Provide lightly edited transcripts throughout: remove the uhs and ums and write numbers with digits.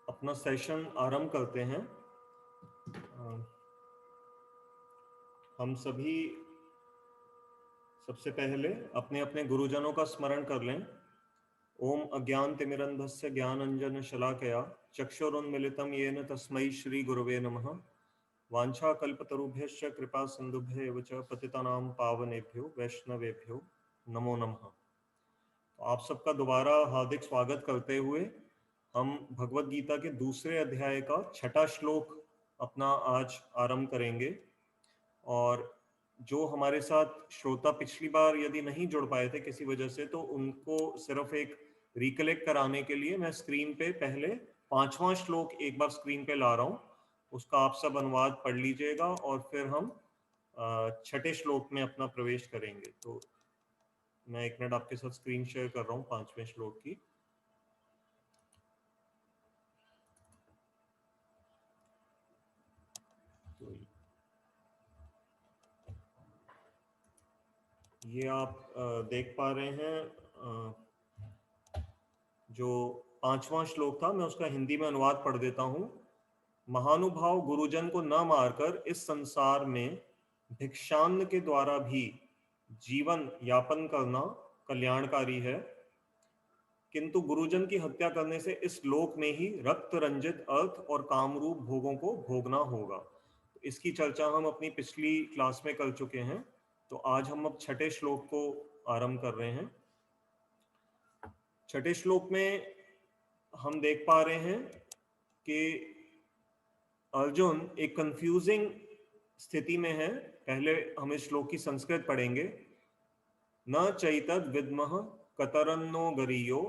अपना सेशन आरंभ करते हैं। हम सभी सबसे पहले अपने अपने गुरुजनों का स्मरण कर लें। ओम अज्ञानतिमिरन्धस्य ज्ञानांजन शलाकया चक्षुरुन्मिलितं येन तस्मै श्री गुरुवे नमः। वाञ्छाकल्पतरुभ्यश्च कृपा सिन्धुभ्येव च पतितानां पावनेभ्यो वैष्णवेभ्यो नमो नमः। आप सबका दोबारा हार्दिक स्वागत करते हुए हम भगवत गीता के दूसरे अध्याय का 6वां श्लोक अपना आज आरंभ करेंगे। और जो हमारे साथ श्रोता पिछली बार यदि नहीं जुड़ पाए थे किसी वजह से, तो उनको सिर्फ एक रिकलेक्ट कराने के लिए मैं स्क्रीन पे पहले 5वां श्लोक एक बार स्क्रीन पे ला रहा हूँ। उसका आप सब अनुवाद पढ़ लीजिएगा और फिर हम 6ठे श्लोक में अपना प्रवेश करेंगे। तो मैं एक मिनट आपके साथ स्क्रीन शेयर कर रहा हूँ 5वें श्लोक की। तो ये आप देख पा रहे हैं। जो 5वां श्लोक था मैं उसका हिंदी में अनुवाद पढ़ देता हूँ। महानुभाव गुरुजन को न मारकर इस संसार में भिक्षान्न के द्वारा भी जीवन यापन करना कल्याणकारी है, किंतु गुरुजन की हत्या करने से इस लोक में ही रक्त रंजित अर्थ और कामरूप भोगों को भोगना होगा। इसकी चर्चा हम अपनी पिछली क्लास में कर चुके हैं। तो आज हम अब 6ठे श्लोक को आरंभ कर रहे हैं। 6ठे श्लोक में हम देख पा रहे हैं कि अर्जुन एक कंफ्यूजिंग स्थिति में है। पहले हम इस श्लोक की संस्कृत पढ़ेंगे। न चैतद विद्मः कतरन्नो गरीयो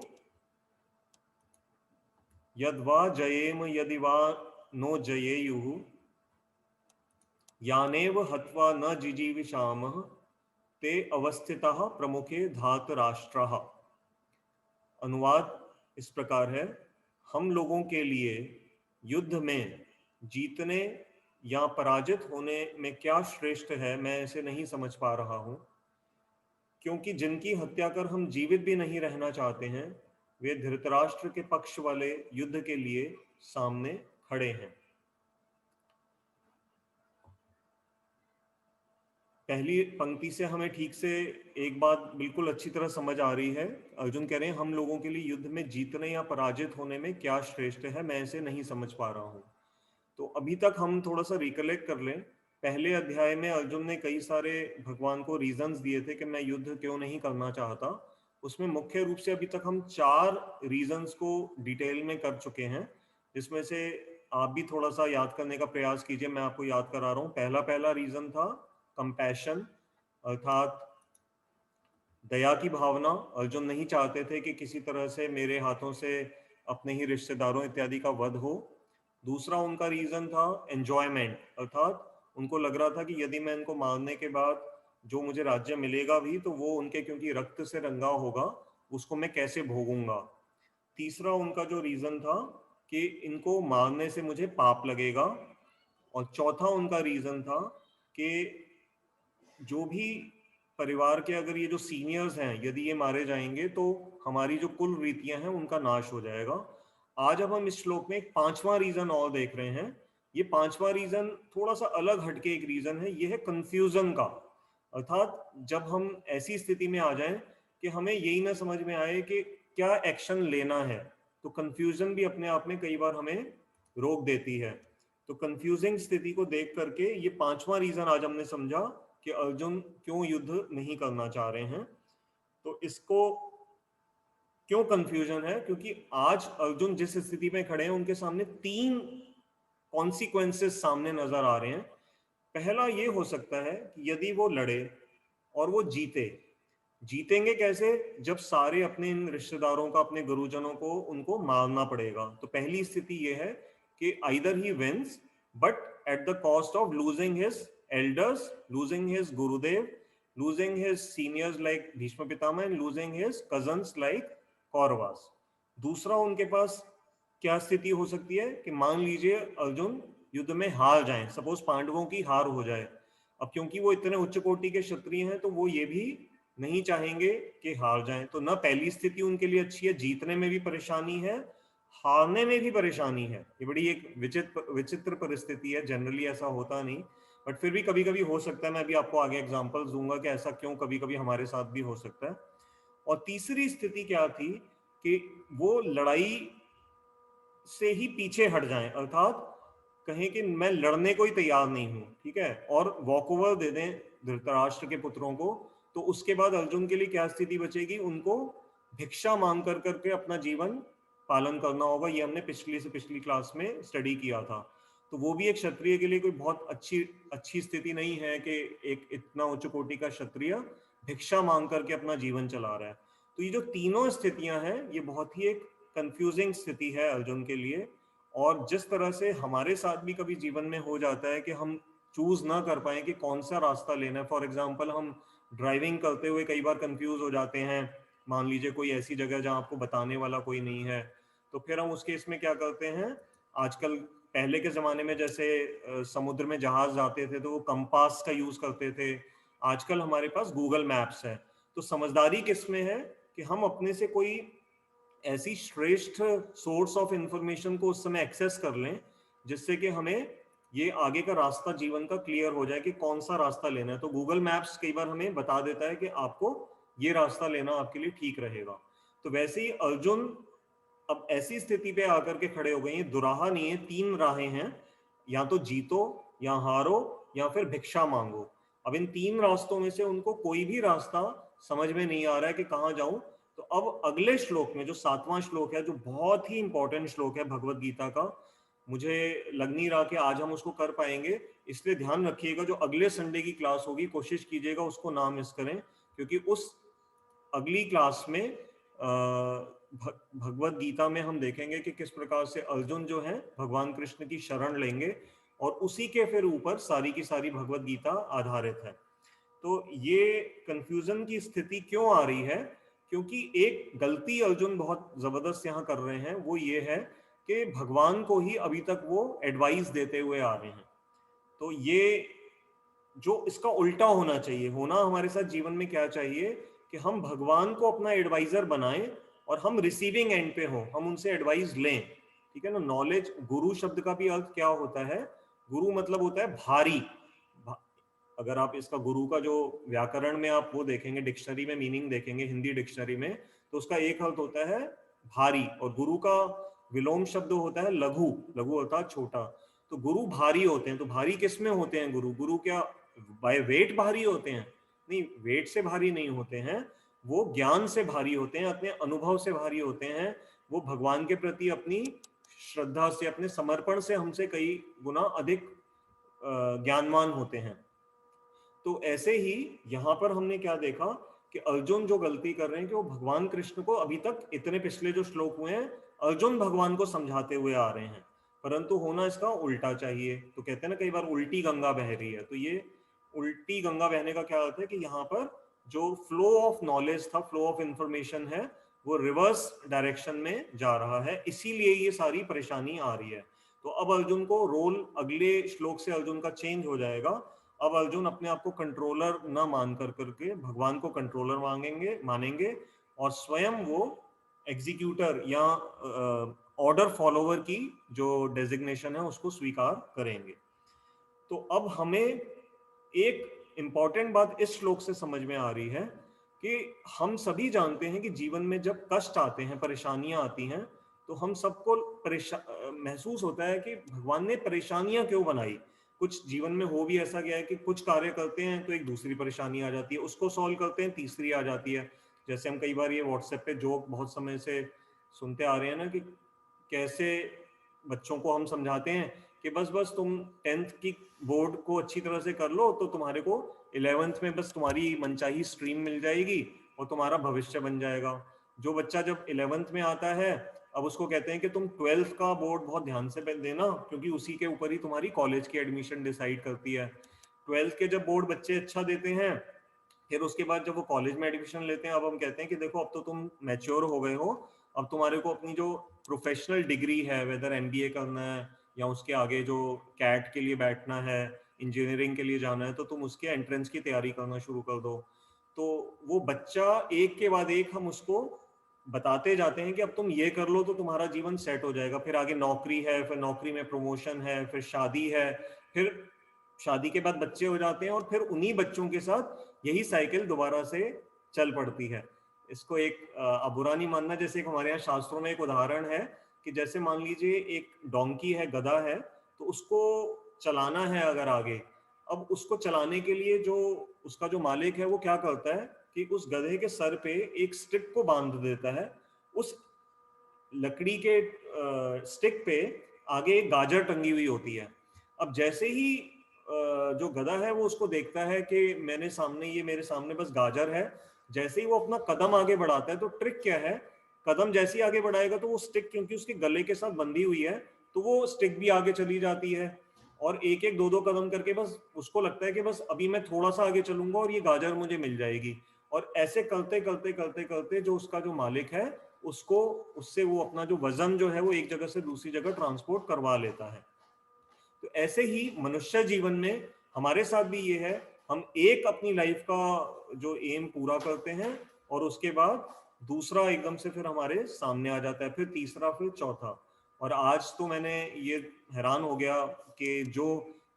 यद्वा जयेम यदि वा नो जयेयुः यानेव हत्वा न जिजीविषामः ते अवस्थितः प्रमुखे धातराष्ट्रः। अनुवाद इस प्रकार है, हम लोगों के लिए युद्ध में जीतने या पराजित होने में क्या श्रेष्ठ है, मैं इसे नहीं समझ पा रहा हूं, क्योंकि जिनकी हत्या कर हम जीवित भी नहीं रहना चाहते हैं वे धृतराष्ट्र के पक्ष वाले युद्ध के लिए सामने खड़े हैं। पहली पंक्ति से हमें ठीक से एक बात बिल्कुल अच्छी तरह समझ आ रही है। अर्जुन कह रहे हैं हम लोगों के लिए युद्ध में जीतने या पराजित होने में क्या श्रेष्ठ है, मैं इसे नहीं समझ पा रहा हूं। तो अभी तक हम थोड़ा सा रिकलेक्ट कर लें। पहले अध्याय में अर्जुन ने कई सारे भगवान को रीजंस दिए थे कि मैं युद्ध क्यों नहीं करना चाहता। उसमें मुख्य रूप से अभी तक हम 4 रीजंस को डिटेल में कर चुके हैं, जिसमें से आप भी थोड़ा सा याद करने का प्रयास कीजिए। मैं आपको याद करा रहा हूँ। पहला रीजन था कंपैशन, अर्थात दया की भावना। अर्जुन नहीं चाहते थे कि किसी तरह से मेरे हाथों से अपने ही रिश्तेदारों इत्यादि का वध हो। दूसरा उनका रीजन था एंजॉयमेंट, अर्थात उनको लग रहा था कि यदि मैं इनको मारने के बाद जो मुझे राज्य मिलेगा भी तो वो उनके क्योंकि रक्त से रंगा होगा, उसको मैं कैसे भोगूंगा। तीसरा उनका जो रीजन था कि इनको मारने से मुझे पाप लगेगा। और चौथा उनका रीजन था कि जो भी परिवार के अगर ये जो सीनियर्स हैं यदि ये मारे जाएंगे तो हमारी जो कुल रीतियां हैं उनका नाश हो जाएगा। आज अब हम इस श्लोक में एक 5वां रीजन और देख रहे हैं। ये 5वां रीजन थोड़ा सा अलग हटके एक रीजन है। ये है कंफ्यूजन का, अर्थात जब हम ऐसी स्थिति में आ जाएं कि हमें यही ना समझ में आए कि क्या एक्शन लेना है, तो कंफ्यूजन भी अपने आप में कई बार हमें रोक देती है। तो कंफ्यूजिंग स्थिति को देख करके ये 5वां रीजन आज हमने समझा कि अर्जुन क्यों युद्ध नहीं करना चाह रहे हैं। तो इसको क्यों कंफ्यूजन है, क्योंकि आज अर्जुन जिस स्थिति में खड़े हैं उनके सामने 3 कॉन्सिक्वेंसेस सामने नजर आ रहे हैं। पहला ये हो सकता है कि यदि वो लड़े और वो जीतेंगे कैसे, जब सारे अपने इन रिश्तेदारों का, अपने गुरुजनों को उनको मारना पड़ेगा। तो पहली स्थिति ये है कि आइदर ही wins but at the cost of losing his elders, losing his Gurudev, losing his seniors like Bhishma Pitamah and losing his cousins like Kauravas. दूसरा उनके पास क्या स्थिति हो सकती है कि मान लीजिए अर्जुन युद्ध में हार जाएं, सपोज पांडवों की हार हो जाए। अब क्योंकि वो इतने उच्च कोटि के क्षत्रिय हैं तो वो ये भी नहीं चाहेंगे कि हार जाएं। तो ना पहली स्थिति उनके लिए अच्छी है, जीतने में भी परेशानी है, हारने में भी परेशानी है। ये बड़ी एक विचित्र परिस्थिति है, जनरली ऐसा होता नहीं, बट फिर भी कभी कभी हो सकता है। मैं अभी आपको आगे एग्जांपल्स दूंगा कि ऐसा क्यों कभी कभी हमारे साथ भी हो सकता है। और तीसरी स्थिति क्या थी कि वो लड़ाई से ही पीछे हट जाएं, अर्थात कहें कि मैं लड़ने को ही तैयार नहीं हूं, ठीक है, और वॉक ओवर दे दें धृतराष्ट्र के पुत्रों को। तो उसके बाद अर्जुन के लिए क्या स्थिति बचेगी? उनको भिक्षा मांग कर करके अपना जीवन पालन करना होगा। ये हमने पिछली से पिछली क्लास में स्टडी किया था। तो वो भी एक क्षत्रिय के लिए कोई बहुत अच्छी अच्छी स्थिति नहीं है कि एक इतना उच्च कोटि का क्षत्रिय भिक्षा मांग करके अपना जीवन चला रहा है। तो ये जो तीनों स्थितियां हैं, ये बहुत ही एक कंफ्यूजिंग स्थिति है अर्जुन के लिए। और जिस तरह से हमारे साथ भी कभी जीवन में हो जाता है कि हम चूज ना कर पाए कि कौन सा रास्ता लेना है। फॉर एग्जाम्पल, हम ड्राइविंग करते हुए कई बार कंफ्यूज हो जाते हैं। मान लीजिए कोई ऐसी जगह जहां आपको बताने वाला कोई नहीं है, तो फिर हम उस केस में क्या करते हैं? आजकल, पहले के जमाने में जैसे समुद्र में जहाज जाते थे तो वो कंपास का यूज करते थे। आजकल हमारे पास गूगल मैप्स है। तो समझदारी किसमें है कि हम अपने से कोई ऐसी श्रेष्ठ सोर्स ऑफ इंफॉर्मेशन को उस समय एक्सेस कर लें जिससे कि हमें ये आगे का रास्ता जीवन का क्लियर हो जाए कि कौन सा रास्ता लेना है। तो गूगल मैप्स कई बार हमें बता देता है कि आपको ये रास्ता लेना आपके लिए ठीक रहेगा। तो वैसे ही अर्जुन अब ऐसी स्थिति पे आकर के खड़े हो गए हैं। दुराहा नहीं है, तीन राहें हैं, या तो जीतो, या हारो, या फिर भिक्षा मांगो। अब इन तीन रास्तों में से उनको कोई भी रास्ता समझ में नहीं आ रहा है कि कहाँ जाऊं। तो अब अगले श्लोक में जो 7वां श्लोक है, जो बहुत ही इंपॉर्टेंट श्लोक है भगवत गीता का, मुझे लग नहीं रहा कि आज हम उसको कर पाएंगे, इसलिए ध्यान रखिएगा जो अगले संडे की क्लास होगी कोशिश कीजिएगा उसको ना मिस करें, क्योंकि उस अगली क्लास में भगवत गीता में हम देखेंगे कि किस प्रकार से अर्जुन जो है भगवान कृष्ण की शरण लेंगे, और उसी के फिर ऊपर सारी की सारी भगवत गीता आधारित है। तो ये कंफ्यूजन की स्थिति क्यों आ रही है? क्योंकि एक गलती अर्जुन बहुत जबरदस्त यहाँ कर रहे हैं, वो ये है कि भगवान को ही अभी तक वो एडवाइस देते हुए आ रहे हैं। तो ये जो इसका उल्टा होना चाहिए, होना हमारे साथ जीवन में क्या चाहिए कि हम भगवान को अपना एडवाइजर बनाएं और हम रिसीविंग एंड पे हों, हम उनसे एडवाइस लें, ठीक है ना। नॉलेज, गुरु शब्द का भी अर्थ क्या होता है? गुरु मतलब होता है भारी। अगर आप इसका गुरु का जो व्याकरण में आप वो देखेंगे, डिक्शनरी में मीनिंग देखेंगे, हिंदी डिक्शनरी में, तो उसका एक अर्थ होता है भारी, और गुरु का विलोम शब्द होता है लघु। लघु अर्थात छोटा। तो गुरु भारी होते हैं। तो भारी किस में होते हैं? गुरु गुरु क्या बाय वेट भारी होते हैं? नहीं, वेट से भारी नहीं होते हैं। वो ज्ञान से भारी होते हैं, अपने अनुभव से भारी होते हैं। वो भगवान के प्रति अपनी श्रद्धा से, अपने समर्पण से हमसे कई गुना अधिक ज्ञानवान होते हैं। तो ऐसे ही यहाँ पर हमने क्या देखा कि अर्जुन जो गलती कर रहे हैं कि वो भगवान कृष्ण को अभी तक, इतने पिछले जो श्लोक हुए हैं, अर्जुन भगवान को समझाते हुए आ रहे हैं, परंतु होना इसका उल्टा चाहिए। तो कहते हैं ना कई बार उल्टी गंगा बह रही है। तो ये उल्टी गंगा बहने का क्या अर्थ है कि यहाँ पर जो फ्लो ऑफ नॉलेज था, फ्लो ऑफ इंफॉर्मेशन है, वो रिवर्स डायरेक्शन में जा रहा है, इसीलिए ये सारी परेशानी आ रही है। तो अब अर्जुन को रोल अगले श्लोक से अर्जुन का चेंज हो जाएगा। अब अर्जुन अपने आप को कंट्रोलर ना मान कर करके भगवान को कंट्रोलर मानेंगे, और स्वयं वो एग्जीक्यूटर या ऑर्डर फॉलोवर की जो डेजिग्नेशन है उसको स्वीकार करेंगे। तो अब हमें एक इंपॉर्टेंट बात इस श्लोक से समझ में आ रही है कि हम सभी जानते हैं कि जीवन में जब कष्ट आते हैं, परेशानियां आती हैं, तो हम सबको महसूस होता है कि भगवान ने परेशानियां क्यों बनाई। कुछ जीवन में हो भी ऐसा गया है कि कुछ कार्य करते हैं तो एक दूसरी परेशानी आ जाती है, उसको सॉल्व करते हैं तीसरी आ जाती है। जैसे हम कई बार ये व्हाट्सएप पे जोक बहुत समय से सुनते आ रहे हैं ना, कि कैसे बच्चों को हम समझाते हैं कि बस बस तुम 10th की बोर्ड को अच्छी तरह से कर लो तो तुम्हारे को 11th में बस तुम्हारी मनचाही स्ट्रीम मिल जाएगी और तुम्हारा भविष्य बन जाएगा। जो बच्चा जब 11th में आता है, अब उसको कहते हैं कि तुम 12th का बोर्ड बहुत ध्यान से देना, क्योंकि उसी के ऊपर ही तुम्हारी कॉलेज की एडमिशन डिसाइड करती है। 12th के जब बोर्ड बच्चे अच्छा देते हैं, फिर उसके बाद जब वो कॉलेज में एडमिशन लेते हैं, अब हम कहते हैं कि देखो अब तो तुम मैच्योर हो गए हो, अब तुम्हारे को अपनी जो प्रोफेशनल डिग्री है, वेदर एमबीए करना है या उसके आगे जो कैट के लिए बैठना है, इंजीनियरिंग के लिए जाना है, तो तुम उसके एंट्रेंस की तैयारी करना शुरू कर दो। तो वो बच्चा एक के बाद एक हम उसको बताते जाते हैं कि अब तुम ये कर लो तो तुम्हारा जीवन सेट हो जाएगा, फिर आगे नौकरी है, फिर नौकरी में प्रमोशन है, फिर शादी है, फिर शादी के बाद बच्चे हो जाते हैं और फिर उन्हीं बच्चों के साथ यही साइकिल दोबारा से चल पड़ती है। इसको एक अब बुरा नहीं मानना, जैसे एक हमारे यहाँ शास्त्रों में एक उदाहरण है कि जैसे मान लीजिए एक डोंकी है, गधा है, तो उसको चलाना है अगर आगे, अब उसको चलाने के लिए जो उसका जो मालिक है वो क्या करता है कि उस गधे के सर पे एक स्टिक को बांध देता है। उस लकड़ी के स्टिक पे आगे एक गाजर टंगी हुई होती है। अब जैसे ही जो गधा है वो उसको देखता है कि मैंने सामने, ये मेरे सामने बस गाजर है, जैसे ही वो अपना कदम आगे बढ़ाता है, तो ट्रिक क्या है, कदम जैसे ही आगे बढ़ाएगा तो वो स्टिक क्योंकि उसके गले के साथ बंधी हुई है, तो वो स्टिक भी आगे चली जाती है। और एक एक दो दो कदम करके बस उसको लगता है कि बस अभी मैं थोड़ा सा आगे चलूंगा और ये गाजर मुझे मिल जाएगी। और ऐसे करते करते करते करते जो उसका जो मालिक है उसको, उससे वो अपना जो वजन जो है वो एक जगह से दूसरी जगह ट्रांसपोर्ट करवा लेता है। तो ऐसे ही मनुष्य जीवन में हमारे साथ भी ये है, हम एक अपनी लाइफ का जो एम पूरा करते हैं और उसके बाद दूसरा एकदम से फिर हमारे सामने आ जाता है, फिर तीसरा, फिर चौथा। और आज तो मैंने ये हैरान हो गया कि जो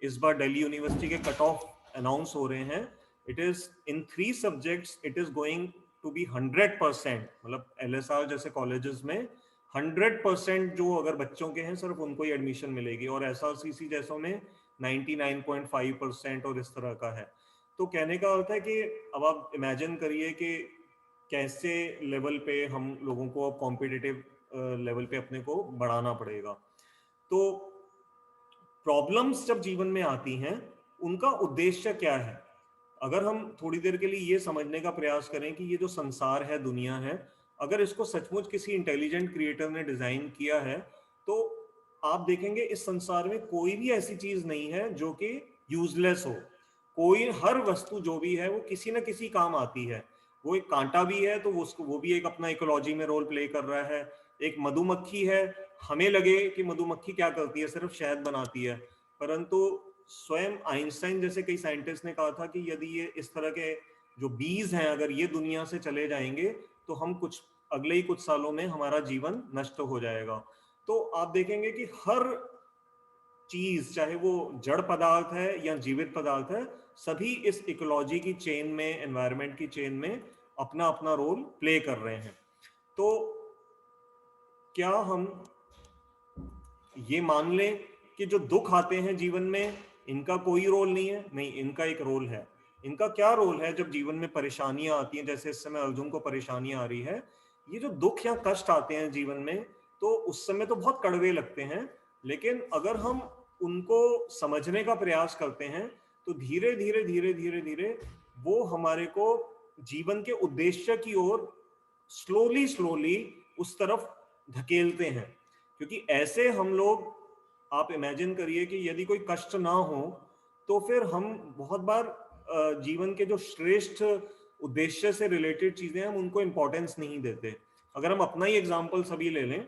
इस बार दिल्ली यूनिवर्सिटी के कट ऑफ अनाउंस हो रहे हैं, it is in 3 subjects it is going to be 100%, मतलब एलएसआर जैसे कॉलेजेस में 100% जो अगर बच्चों के हैं सिर्फ उनको ही एडमिशन मिलेगी, और एसआरसीसी जैसों में 99.5% और इस तरह का है। तो कहने का अर्थ है कि अब आप इमेजिन करिए कि कैसे लेवल पे हम लोगों को अब कॉम्पिटिटिव लेवल पे अपने को बढ़ाना पड़ेगा। तो प्रॉब्लम्स जब जीवन में आती हैं उनका उद्देश्य क्या है, अगर हम थोड़ी देर के लिए ये समझने का प्रयास करें कि ये जो संसार है, दुनिया है, अगर इसको सचमुच किसी इंटेलिजेंट क्रिएटर ने डिजाइन किया है, तो आप देखेंगे इस संसार में कोई भी ऐसी चीज नहीं है जो कि यूजलेस हो। कोई, हर वस्तु जो भी है वो किसी न किसी काम आती है। वो एक कांटा भी है तो वो भी एक अपना इकोलॉजी में रोल प्ले कर रहा है। एक मधुमक्खी है, हमें लगे कि मधुमक्खी क्या करती है, सिर्फ शहद बनाती है, परंतु स्वयं आइंस्टाइन जैसे कई साइंटिस्ट ने कहा था कि यदि ये इस तरह के जो बीज हैं अगर ये दुनिया से चले जाएंगे तो हम कुछ अगले ही कुछ सालों में हमारा जीवन नष्ट हो जाएगा। तो आप देखेंगे कि हर चीज, चाहे वो जड़ पदार्थ है या जीवित पदार्थ है, सभी इस इकोलॉजी की चेन में, एनवायरनमेंट की चेन में अपना अपना रोल प्ले कर रहे हैं। तो क्या हम ये मान लें कि जो दुख आते हैं जीवन में इनका कोई रोल नहीं है? नहीं, इनका एक रोल है। इनका क्या रोल है? जब जीवन में परेशानियां आती हैं, जैसे इस समय अर्जुन को परेशानियां आ रही है, ये जो दुख या कष्ट आते हैं जीवन में, तो उस समय तो बहुत कड़वे लगते हैं, लेकिन अगर हम उनको समझने का प्रयास करते हैं तो धीरे धीरे धीरे धीरे धीरे वो हमारे को जीवन के उद्देश्य की ओर स्लोली स्लोली उस तरफ धकेलते हैं। क्योंकि ऐसे हम लोग, आप इमेजिन करिए कि यदि कोई कष्ट ना हो तो फिर हम बहुत बार जीवन के जो श्रेष्ठ उद्देश्य से रिलेटेड चीजें हैं हम उनको इंपॉर्टेंस नहीं देते। अगर हम अपना ही एग्जांपल सभी ले लें,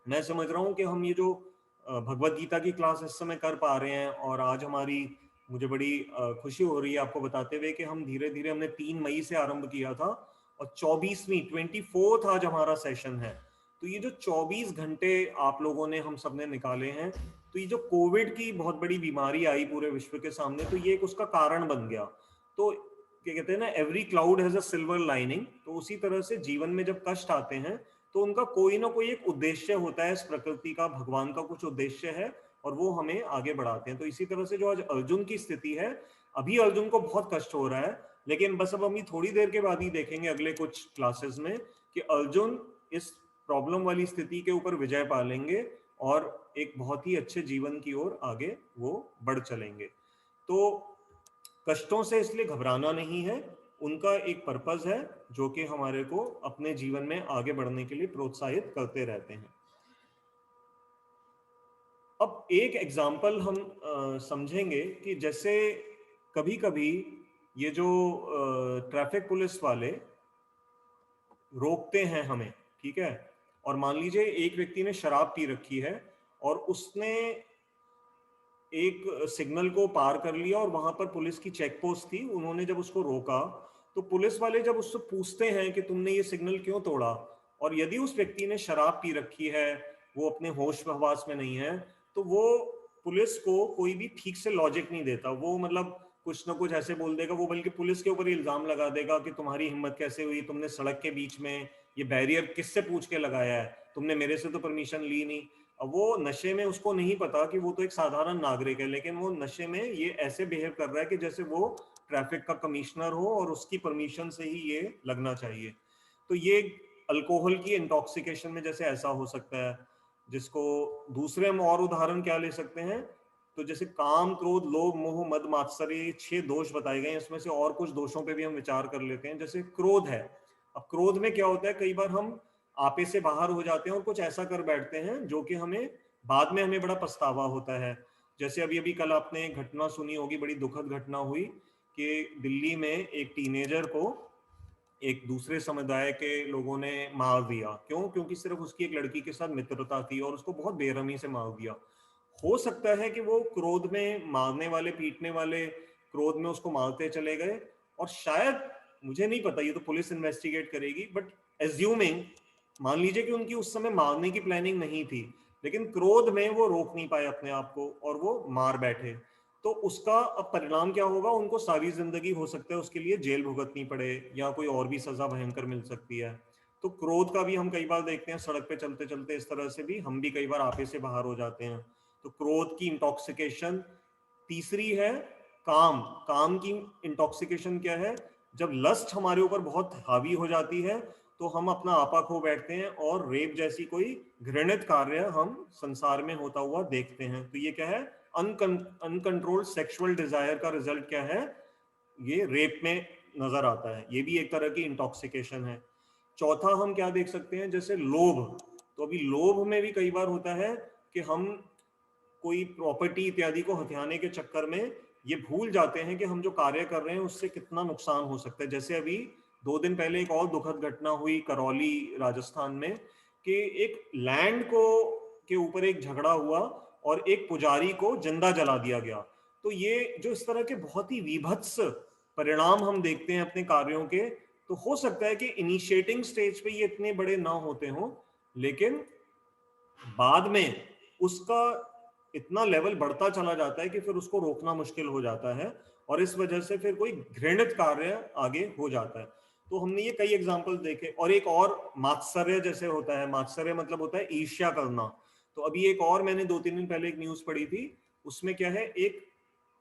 मैं समझ रहा हूँ कि हम ये जो भगवत गीता की क्लास इस समय कर पा रहे हैं, और आज हमारी, मुझे बड़ी खुशी हो रही है आपको बताते हुए कि हम धीरे धीरे, हमने 3 मई से आरंभ किया था और 24वीं आज हमारा सेशन है। तो ये जो 24 घंटे आप लोगों ने, हम सब ने निकाले हैं, तो ये जो कोविड की बहुत बड़ी बीमारी आई पूरे विश्व के सामने, तो ये एक उसका कारण बन गया। तो क्या कहते हैं ना, every cloud has a silver lining. तो उसी तरह से जीवन में जब कष्ट आते हैं तो उनका कोई ना कोई एक उद्देश्य होता है, इस प्रकृति का, भगवान का कुछ उद्देश्य है और वो हमें आगे बढ़ाते हैं। तो इसी तरह से जो आज अर्जुन की स्थिति है, अभी अर्जुन को बहुत कष्ट हो रहा है, लेकिन बस अब हम ये थोड़ी देर के बाद ही देखेंगे अगले कुछ क्लासेस में कि अर्जुन इस प्रॉब्लम वाली स्थिति के ऊपर विजय पा लेंगे और एक बहुत ही अच्छे जीवन की ओर आगे वो बढ़ चलेंगे। तो कष्टों से इसलिए घबराना नहीं है, उनका एक पर्पस है जो कि हमारे को अपने जीवन में आगे बढ़ने के लिए प्रोत्साहित करते रहते हैं। अब एक एग्जाम्पल हम समझेंगे कि जैसे कभी कभी ये जो ट्रैफिक पुलिस वाले रोकते हैं हमें, ठीक है, और मान लीजिए एक व्यक्ति ने शराब पी रखी है और उसने एक सिग्नल को पार कर लिया और वहां पर पुलिस की चेक पोस्ट थी, उन्होंने जब उसको रोका तो पुलिस वाले जब उससे पूछते हैं कि तुमने ये सिग्नल क्यों तोड़ा, और यदि उस व्यक्ति ने शराब पी रखी है, वो अपने होश हवास में नहीं है, तो वो पुलिस को कोई भी ठीक से लॉजिक नहीं देता। वो मतलब कुछ ना कुछ ऐसे बोल देगा, वो बल्कि पुलिस के ऊपर इल्जाम लगा देगा कि तुम्हारी हिम्मत कैसे हुई, तुमने सड़क के बीच में ये बैरियर किससे पूछ के लगाया है, तुमने मेरे से तो परमिशन ली नहीं। अब वो नशे में उसको नहीं पता कि वो तो एक साधारण नागरिक है, लेकिन वो नशे में ये ऐसे बिहेव कर रहा है कि जैसे वो ट्रैफिक का कमिश्नर हो और उसकी परमिशन से ही ये लगना चाहिए। तो ये अल्कोहल की इंटॉक्सिकेशन में जैसे ऐसा हो सकता है, जिसको दूसरे हम और उदाहरण क्या ले सकते हैं, तो जैसे काम, क्रोध, लोभ, मोह, मद, मात्सर्य, ये 6 दोष बताए गए हैं, इसमें से और कुछ दोषों पे भी हम विचार कर लेते हैं। जैसे क्रोध है, अब क्रोध में क्या होता है, कई बार हम आपे से बाहर हो जाते हैं और कुछ ऐसा कर बैठते हैं जो कि हमें बाद में हमें बड़ा पछतावा होता है। जैसे अभी अभी कल आपने एक घटना सुनी होगी, बड़ी दुखद घटना हुई कि दिल्ली में एक टीनेजर को एक दूसरे समुदाय के लोगों ने मार दिया। क्यों? क्योंकि सिर्फ उसकी एक लड़की के साथ मित्रता थी और उसको बहुत बेरहमी से मार दिया। हो सकता है कि वो क्रोध में, मारने वाले, पीटने वाले क्रोध में उसको मारते चले गए, और शायद, मुझे नहीं पता, ये तो पुलिस इन्वेस्टिगेट करेगी, बट एज्यूमिंग, मान लीजिए कि उनकी उस समय मारने की प्लानिंग नहीं थी, लेकिन क्रोध में वो रोक नहीं पाए अपने आप को और वो मार बैठे। तो उसका अब परिणाम क्या होगा? उनको सारी जिंदगी हो सकता है उसके लिए जेल भुगतनी पड़े या कोई और भी सजा भयंकर मिल सकती है। तो क्रोध का भी हम कई बार देखते हैं, सड़क पे चलते चलते इस तरह से भी हम भी कई बार आपे से बाहर हो जाते हैं। तो क्रोध की इंटॉक्सिकेशन। तीसरी है काम। काम की इंटॉक्सिकेशन क्या है? जब लस्ट हमारे ऊपर बहुत हावी हो जाती है तो हम अपना आपा खो बैठते हैं और रेप जैसी कोई घृणित कार्य हम संसार में होता हुआ देखते हैं। तो ये क्या है? अनकंट्रोल्ड सेक्सुअल डिजायर का रिजल्ट क्या है? ये रेप में नजर आता है। ये भी एक तरह की इंटॉक्सिकेशन है। चौथा हम क्या देख सकते हैं? जैसे लोभ। तो अभी लोभ में भी कई बार होता है कि हम कोई प्रॉपर्टी इत्यादि को हथियाने के चक्कर में ये भूल जाते हैं कि हम जो कार्य कर रहे हैं उससे कितना नुकसान हो सकता है। जैसे अभी 2 दिन पहले एक और दुखद घटना हुई करौली राजस्थान में, कि एक लैंड को के ऊपर एक झगड़ा हुआ और एक पुजारी को जिंदा जला दिया गया। तो ये जो इस तरह के बहुत ही विभत्स परिणाम हम देखते हैं अपने कार्यों के, तो हो सकता है कि इनिशिएटिंग स्टेज पे ये इतने बड़े ना होते हों, लेकिन बाद में उसका इतना लेवल बढ़ता चला जाता है कि फिर उसको रोकना मुश्किल हो जाता है और इस वजह से फिर कोई घृणित कार्य आगे हो जाता है। तो हमने ये कई एग्जाम्पल देखे। और एक और मात्सर्य जैसे होता है। मात्सर्य मतलब होता है ईर्ष्या करना। तो अभी एक और मैंने 2-3 दिन पहले एक न्यूज पढ़ी थी, उसमें क्या है, एक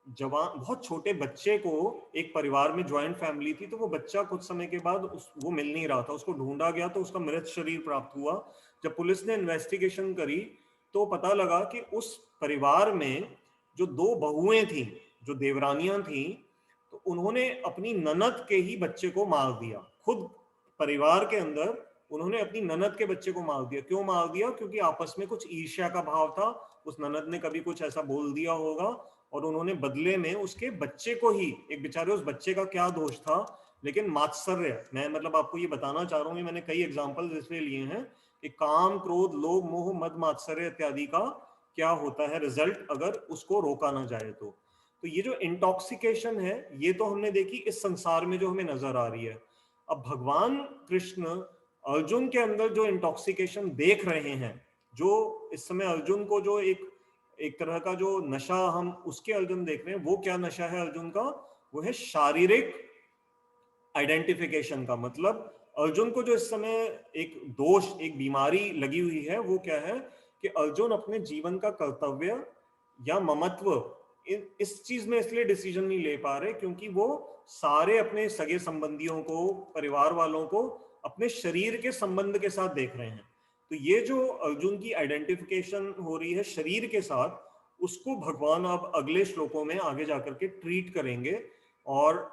जवान बहुत छोटे बच्चे को, एक परिवार में ज्वाइंट फैमिली थी, तो वो बच्चा कुछ समय के बाद वो मिल नहीं रहा था, उसको ढूंढा गया तो उसका मृत शरीर प्राप्त हुआ। जब पुलिस ने इन्वेस्टिगेशन करी तो पता लगा कि उस परिवार में जो 2 बहुएं थी, जो देवरानियां थी, तो उन्होंने अपनी ननद के ही बच्चे को मार दिया। खुद परिवार के अंदर उन्होंने अपनी ननद के बच्चे को मार दिया। क्यों मार दिया? क्योंकि आपस में कुछ ईर्ष्या का भाव था। उस ननद ने कभी कुछ ऐसा बोल दिया होगा और उन्होंने बदले में उसके बच्चे को ही, एक बेचारे उस बच्चे का क्या दोष था, लेकिन मात्सर्य, मैं मतलब आपको ये बताना चाह रहा हूँ, मैंने कई एग्जांपल्स इसलिए लिए हैं कि काम, क्रोध, लोभ, मोह, मद, मात्सर्य इत्यादि का क्या होता है रिजल्ट अगर उसको रोका ना जाए तो ये जो इंटॉक्सिकेशन है, ये तो हमने देखी इस संसार में जो हमें नजर आ रही है। अब भगवान कृष्ण अर्जुन के अंदर जो इंटॉक्सिकेशन देख रहे हैं, जो इस समय अर्जुन को जो एक एक तरह का जो नशा हम उसके अर्जुन देख रहे हैं, वो क्या नशा है अर्जुन का? वो है शारीरिक आइडेंटिफिकेशन का। मतलब अर्जुन को जो इस समय एक दोष, एक बीमारी लगी हुई है, वो क्या है कि अर्जुन अपने जीवन का कर्तव्य या ममत्व इस चीज में इसलिए डिसीजन नहीं ले पा रहे क्योंकि वो सारे अपने सगे संबंधियों को, परिवार वालों को अपने शरीर के संबंध के साथ देख रहे हैं। तो ये जो अर्जुन की आइडेंटिफिकेशन हो रही है शरीर के साथ, उसको भगवान अब अगले श्लोकों में आगे जाकर के ट्रीट करेंगे। और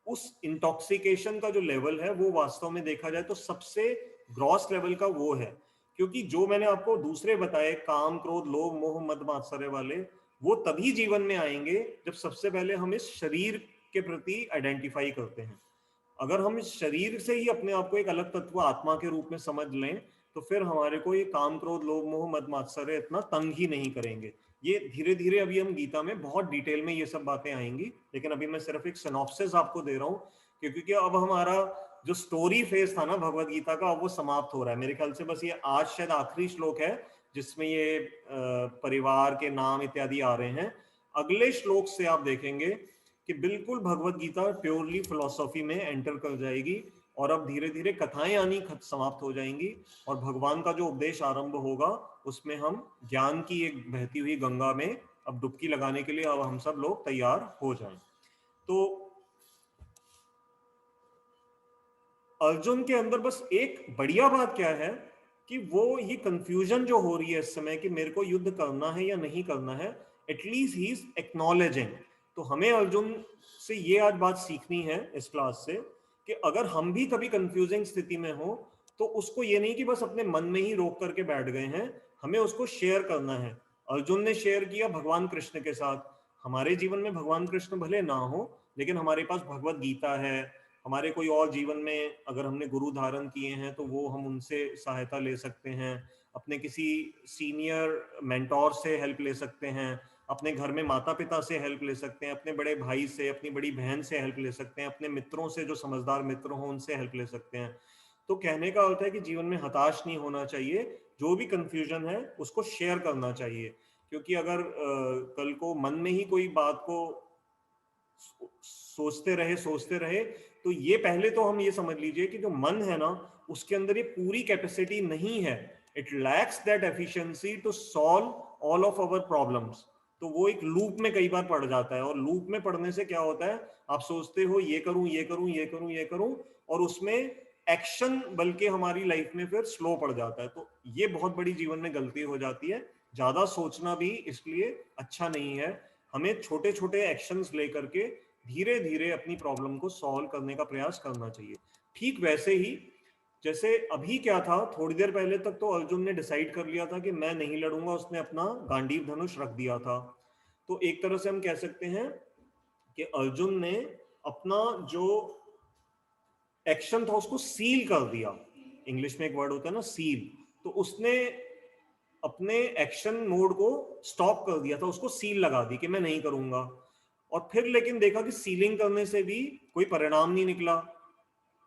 उस इंटॉक्सिकेशन का जो लेवल है वो वास्तव में देखा जाए तो सबसे ग्रॉस लेवल का वो है। क्योंकि जो मैंने आपको दूसरे बताए, काम, क्रोध, लोभ, मोह, मद, मात्सर्य वाले, वो तभी जीवन में आएंगे जब सबसे पहले हम इस शरीर के प्रति आइडेंटिफाई करते हैं। अगर हम इस शरीर से ही अपने आप को एक अलग तत्व आत्मा के रूप में समझ लें तो फिर हमारे को ये काम, क्रोध, लोभ, मोह, मद, मात्सर्य इतना तंग ही नहीं करेंगे। ये धीरे धीरे अभी हम गीता में बहुत डिटेल में ये सब बातें आएंगी, लेकिन अभी मैं सिर्फ एक सिनॉप्सिस आपको दे रहा हूँ क्योंकि अब हमारा जो स्टोरी फेज था ना भगवत गीता का, वो समाप्त हो रहा है मेरे ख्याल से। बस ये आज शायद आखिरी श्लोक है जिसमें ये परिवार के नाम इत्यादि आ रहे हैं। अगले श्लोक से आप देखेंगे कि बिल्कुल भगवत गीता प्योरली फिलोसॉफी में एंटर कर जाएगी, और अब धीरे धीरे कथाएं आनी समाप्त हो जाएंगी, और भगवान का जो उपदेश आरंभ होगा उसमें हम ज्ञान की एक बहती हुई गंगा में अब डुबकी लगाने के लिए अब हम सब लोग तैयार हो जाएं। तो अर्जुन के अंदर बस एक बढ़िया बात क्या है कि वो ये कंफ्यूजन जो हो रही है इस समय कि मेरे को युद्ध करना है या नहीं करना है, एटलीस्ट ही इज एक्नॉलेजिंग। तो हमें अर्जुन से ये आज बात सीखनी है इस क्लास से कि अगर हम भी कभी कंफ्यूजिंग स्थिति में हो तो उसको ये नहीं कि बस अपने मन में ही रोक करके बैठ गए हैं, हमें उसको शेयर करना है। अर्जुन ने शेयर किया भगवान कृष्ण के साथ। हमारे जीवन में भगवान कृष्ण भले ना हो, लेकिन हमारे पास भगवत गीता है, हमारे कोई और जीवन में अगर हमने गुरु धारण किए हैं तो वो हम उनसे सहायता ले सकते हैं, अपने किसी सीनियर मेंटोर से हेल्प ले सकते हैं, अपने घर में माता पिता से हेल्प ले सकते हैं, अपने बड़े भाई से, अपनी बड़ी बहन से हेल्प ले सकते हैं, अपने मित्रों से जो समझदार मित्र हों उनसे हेल्प ले सकते हैं। तो कहने का अर्थ है कि जीवन में हताश नहीं होना चाहिए, जो भी कंफ्यूजन है उसको शेयर करना चाहिए। क्योंकि अगर कल को मन में ही कोई बात को सोचते रहे तो ये पहले तो हम ये समझ लीजिए कि जो मन है ना उसके अंदर ये पूरी कैपेसिटी नहीं है, it lacks that efficiency to solve all of our problems. तो वो एक लूप में कई बार पड़ जाता है, और लूप में पड़ने से क्या होता है, आप सोचते हो ये करूं ये करूं ये करूं ये करूं, और उसमें एक्शन बल्कि हमारी लाइफ में फिर स्लो पड़ जाता है। तो ये बहुत बड़ी जीवन में गलती हो जाती है। ज्यादा सोचना भी इसलिए अच्छा नहीं है। हमें छोटे छोटे एक्शंस लेकर के धीरे धीरे अपनी प्रॉब्लम को सॉल्व करने का प्रयास करना चाहिए। ठीक वैसे ही जैसे अभी क्या था, थोड़ी देर पहले तक तो अर्जुन ने डिसाइड कर लिया था कि मैं नहीं लड़ूंगा, उसने अपना गांडीव धनुष रख दिया था। तो एक तरह से हम कह सकते हैं कि अर्जुन ने अपना जो एक्शन था उसको सील कर दिया। इंग्लिश में एक वर्ड होता है ना सील, तो उसने अपने एक्शन मोड को स्टॉप कर दिया था, उसको सील लगा दी कि मैं नहीं करूंगा। और फिर लेकिन देखा कि सीलिंग करने से भी कोई परिणाम नहीं निकला।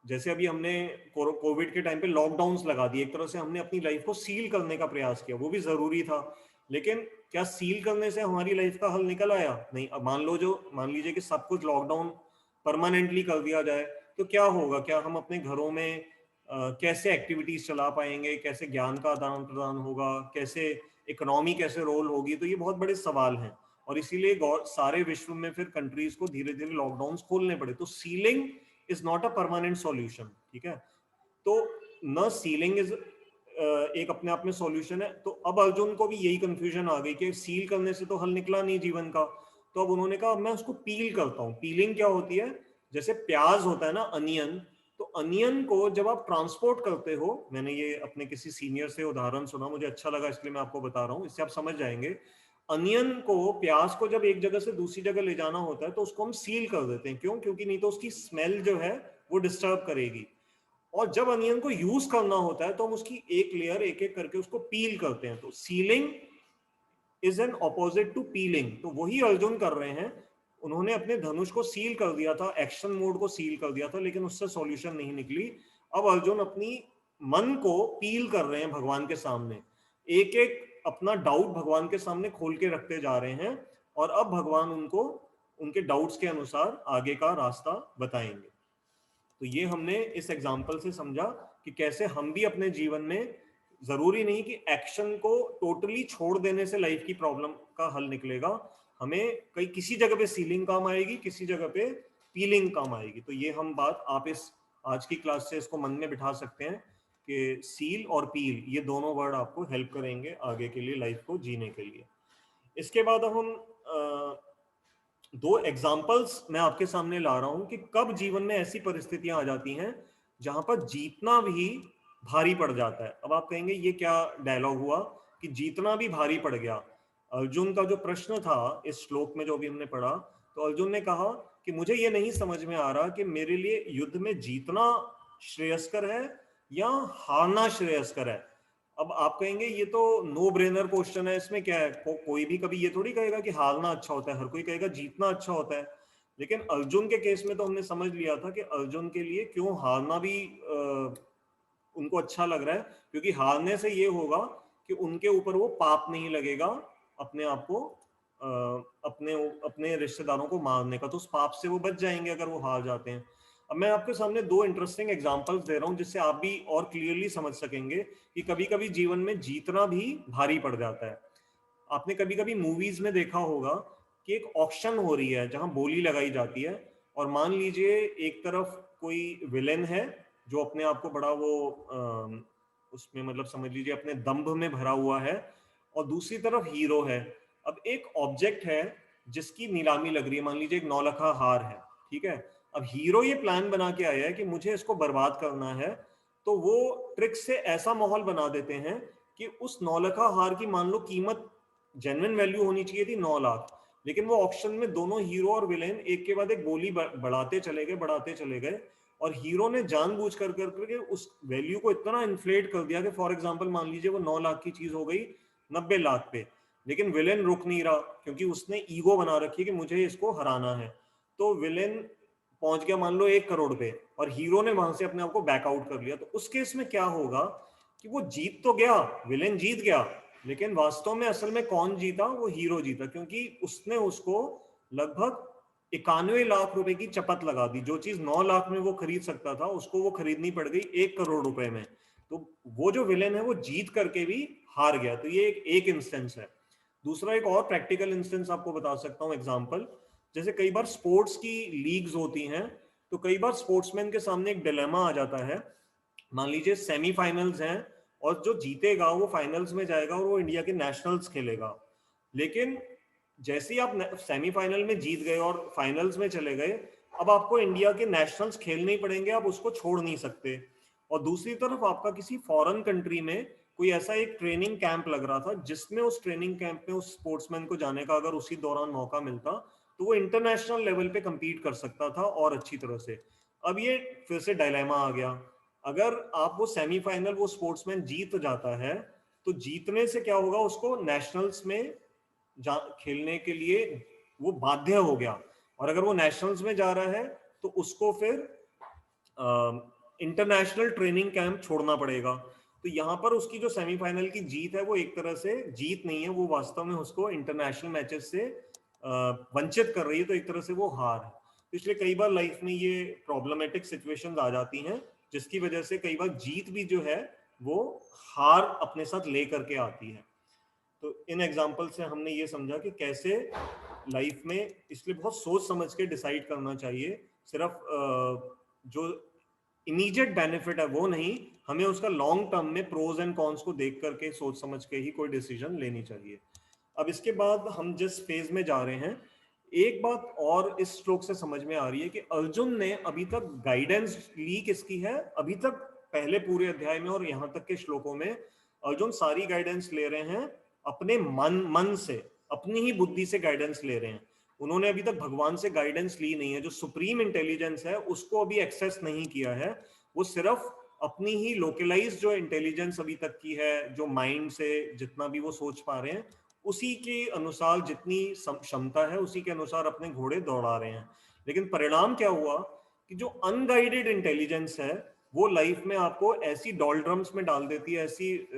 जैसे अभी हमने कोविड के टाइम पे लॉकडाउन्स लगा दिए, एक तरह से हमने अपनी लाइफ को सील करने का प्रयास किया, वो भी जरूरी था। लेकिन क्या सील करने से हमारी लाइफ का हल निकल आया? नहीं। अब मान लीजिए कि सब कुछ लॉकडाउन परमानेंटली कर दिया जाए तो क्या होगा? क्या हम अपने घरों में कैसे एक्टिविटीज चला पाएंगे, कैसे ज्ञान का आदान प्रदान होगा, कैसे इकोनॉमी कैसे रोल होगी? तो ये बहुत बड़े सवाल हैं, और इसीलिए सारे विश्व में फिर कंट्रीज को धीरे धीरे लॉकडाउन खोलने पड़े। तो sealing is not a permanent solution, ठीक है? तो न सीलिंग इज एक अपने आप में सॉल्यूशन है। तो अब अर्जुन को भी यही कंफ्यूजन आ गई कि सील करने से तो हल निकला नहीं जीवन का। तो अब उन्होंने कहा मैं उसको पील करता हूँ। पीलिंग क्या होती है? जैसे प्याज होता है ना, अनियन, तो अनियन को जब आप ट्रांसपोर्ट करते हो, मैंने ये अपने किसी सीनियर से उदाहरण सुना, मुझे अच्छा लगा इसलिए मैं आपको बता रहा हूँ, इससे आप समझ जाएंगे। अनियन को, प्याज को जब एक जगह से दूसरी जगह ले जाना होता है तो उसको हम सील कर देते हैं। क्यों? क्योंकि नहीं तो उसकी स्मेल जो है वो डिस्टर्ब करेगी। और जब अनियन को यूज करना होता है तो हम उसकी एक लेयर एक एक करके उसको पील करते हैं। तो sealing is an opposite to peeling. तो वही अर्जुन कर रहे हैं। उन्होंने अपने धनुष को सील कर दिया था, एक्शन मोड को सील कर दिया था, लेकिन उससे सॉल्यूशन नहीं निकली। अब अर्जुन अपनी मन को पील कर रहे हैं भगवान के सामने, एक एक अपना डाउट भगवान के सामने खोल के रखते जा रहे हैं, और अब भगवान उनको उनके डाउट्स के अनुसार आगे का रास्ता बताएंगे। तो ये हमने इस एग्जाम्पल से समझा कि कैसे हम भी अपने जीवन में, जरूरी नहीं कि एक्शन को टोटली छोड़ देने से लाइफ की प्रॉब्लम का हल निकलेगा। हमें कई किसी जगह पे सीलिंग काम आएगी, किसी जगह पे पीलिंग काम आएगी। तो ये हम बात आप इस आज की क्लास से इसको मन में बिठा सकते हैं कि सील और पील, ये दोनों वर्ड आपको हेल्प करेंगे आगे के लिए लाइफ को जीने के लिए। इसके बाद हम दो एग्जाम्पल्स मैं आपके सामने ला रहा हूं कि कब जीवन में ऐसी परिस्थितियां आ जाती हैं जहां पर जीतना भी भारी पड़ जाता है। अब आप कहेंगे ये क्या डायलॉग हुआ कि जीतना भी भारी पड़ गया? अर्जुन का जो प्रश्न था इस श्लोक में जो भी हमने पढ़ा, तो अर्जुन ने कहा कि मुझे ये नहीं समझ में आ रहा कि मेरे लिए युद्ध में जीतना श्रेयस्कर है या हारना श्रेयस्कर है। अब आप कहेंगे ये तो नो ब्रेनर क्वेश्चन है, इसमें क्या है? कोई भी कभी ये थोड़ी कहेगा कि हारना अच्छा होता है, हर कोई कहेगा जीतना अच्छा होता है। लेकिन अर्जुन के केस में तो हमने समझ लिया था कि अर्जुन के लिए क्यों हारना भी उनको अच्छा लग रहा है, क्योंकि हारने से ये होगा कि उनके ऊपर वो पाप नहीं लगेगा अपने आप को अपने अपने रिश्तेदारों को मारने का, तो उस पाप से वो बच जाएंगे अगर वो हार जाते हैं। अब मैं आपके सामने दो इंटरेस्टिंग एग्जांपल्स दे रहा हूं जिससे आप भी और क्लियरली समझ सकेंगे कि कभी कभी जीवन में जीतना भी भारी पड़ जाता है। आपने कभी कभी मूवीज में देखा होगा कि एक ऑक्शन हो रही है जहां बोली लगाई जाती है, और मान लीजिए एक तरफ कोई विलेन है जो अपने आप को बड़ा वो उसमें मतलब समझ लीजिए अपने दंभ में भरा हुआ है, और दूसरी तरफ हीरो है। अब एक ऑब्जेक्ट है जिसकी नीलामी लग रही है, मान लीजिए एक नौलखा हार है, ठीक है। अब हीरो ये प्लान बना के आया है कि मुझे इसको बर्बाद करना है, तो वो ट्रिक से ऐसा माहौल बना देते हैं कि उस नौलखा हार की मान लो कीमत जेन्युइन वैल्यू होनी चाहिए थी 9 लाख, लेकिन वो ऑप्शन में दोनों हीरो और विलेन एक के बाद एक बोली बढ़ाते चले गए, और हीरो ने जानबूझ कर करके उस वैल्यू को इतना इन्फ्लेट कर दिया कि फॉर एग्जांपल मान लीजिए वो 9 लाख की चीज हो गई 90 लाख पे। लेकिन विलेन रुक नहीं रहा क्योंकि उसने ईगो बना रखी है कि मुझे इसको हराना है, तो विलेन पहुंच गया मान लो 1 करोड़ पे, और हीरो ने वहां से अपने आप को बैकआउट कर लिया। तो उस केस में क्या होगा कि वो जीत तो गया, विलेन जीत गया, लेकिन वास्तव में असल में कौन जीता? वो हीरो जीता, क्योंकि उसने उसको लगभग 91 लाख रुपए की चपत लगा दी। जो चीज 9 लाख में वो खरीद सकता था उसको वो खरीदनी पड़ गई 1 करोड़ रुपए में। तो वो जो विलेन है वो जीत करके भी हार गया। तो ये एक इंस्टेंस है। दूसरा एक और प्रैक्टिकल इंस्टेंस आपको बता सकता हूँ एग्जाम्पल। जैसे कई बार स्पोर्ट्स की लीग्स होती हैं, तो कई बार स्पोर्ट्समैन के सामने एक डिलेमा आ जाता है। मान लीजिए सेमीफाइनल्स हैं और जो जीतेगा वो फाइनल्स में जाएगा और वो इंडिया के नेशनल्स खेलेगा। लेकिन जैसे ही आप सेमीफाइनल में जीत गए और फाइनल्स में चले गए, अब आपको इंडिया के नेशनल्स खेलने ही पड़ेंगे, आप उसको छोड़ नहीं सकते। और दूसरी तरफ आपका किसी फॉरेन कंट्री में कोई ऐसा एक ट्रेनिंग कैंप लग रहा था जिसमें उस ट्रेनिंग कैंप में उस स्पोर्ट्समैन को जाने का अगर उसी दौरान मौका मिलता तो वो इंटरनेशनल लेवल पे compete कर सकता था और अच्छी तरह से। अब ये फिर से डायलेमा आ गया। अगर आप वो सेमीफाइनल वो स्पोर्ट्समैन जीत जाता है तो जीतने से क्या होगा, उसको नेशनल्स में खेलने के लिए वो बाध्य हो गया, और अगर वो नेशनल्स में जा रहा है तो उसको फिर इंटरनेशनल ट्रेनिंग कैंप छोड़ना पड़ेगा। तो यहाँ पर उसकी जो सेमीफाइनल की जीत है वो एक तरह से जीत नहीं है, वो वास्तव में उसको इंटरनेशनल मैचेस से वंचित कर रही है, तो एक तरह से वो हार है। तो इसलिए कई बार लाइफ में ये प्रॉब्लमेटिक सिचुएशंस आ जाती हैं जिसकी वजह से कई बार जीत भी जो है वो हार अपने साथ ले करके आती है। तो इन एग्जाम्पल से हमने ये समझा कि कैसे लाइफ में इसलिए बहुत सोच समझ के डिसाइड करना चाहिए। सिर्फ जो इमीडिएट बेनिफिट है वो नहीं, हमें उसका लॉन्ग टर्म में प्रोज एंड कॉन्स को देख करके सोच समझ के ही कोई डिसीजन लेनी चाहिए। अब इसके बाद हम जिस फेज में जा रहे हैं, एक बात और इस श्लोक से समझ में आ रही है कि अर्जुन ने अभी तक गाइडेंस ली किसकी है? अभी तक पहले पूरे अध्याय में और यहाँ तक के श्लोकों में अर्जुन सारी गाइडेंस ले रहे हैं अपने मन से, अपनी ही बुद्धि से गाइडेंस ले रहे हैं। उन्होंने अभी तक भगवान से गाइडेंस ली नहीं है। जो सुप्रीम इंटेलिजेंस है उसको अभी एक्सेस नहीं किया है। वो सिर्फ अपनी ही लोकलाइज जो इंटेलिजेंस अभी तक की है, जो माइंड से जितना भी वो सोच पा रहे हैं उसी के अनुसार, जितनी क्षमता है उसी के अनुसार अपने घोड़े दौड़ा रहे हैं। लेकिन परिणाम क्या हुआ कि जो अनगाइडेड इंटेलिजेंस है वो लाइफ में आपको ऐसी डॉल्ड्रम्स में डाल देती है, ऐसी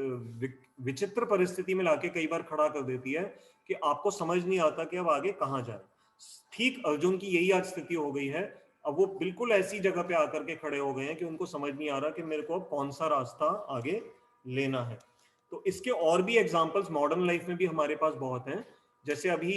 विचित्र परिस्थिति में लाके कई बार खड़ा कर देती है कि आपको समझ नहीं आता कि अब आगे कहाँ जाए। ठीक अर्जुन की यही आज स्थिति हो गई है। अब वो बिल्कुल ऐसी जगह पे आकर के खड़े हो गए हैं कि उनको समझ नहीं आ रहा कि मेरे को अब कौन सा रास्ता आगे लेना है। तो इसके और भी एग्जांपल्स मॉडर्न लाइफ में भी हमारे पास बहुत हैं। जैसे अभी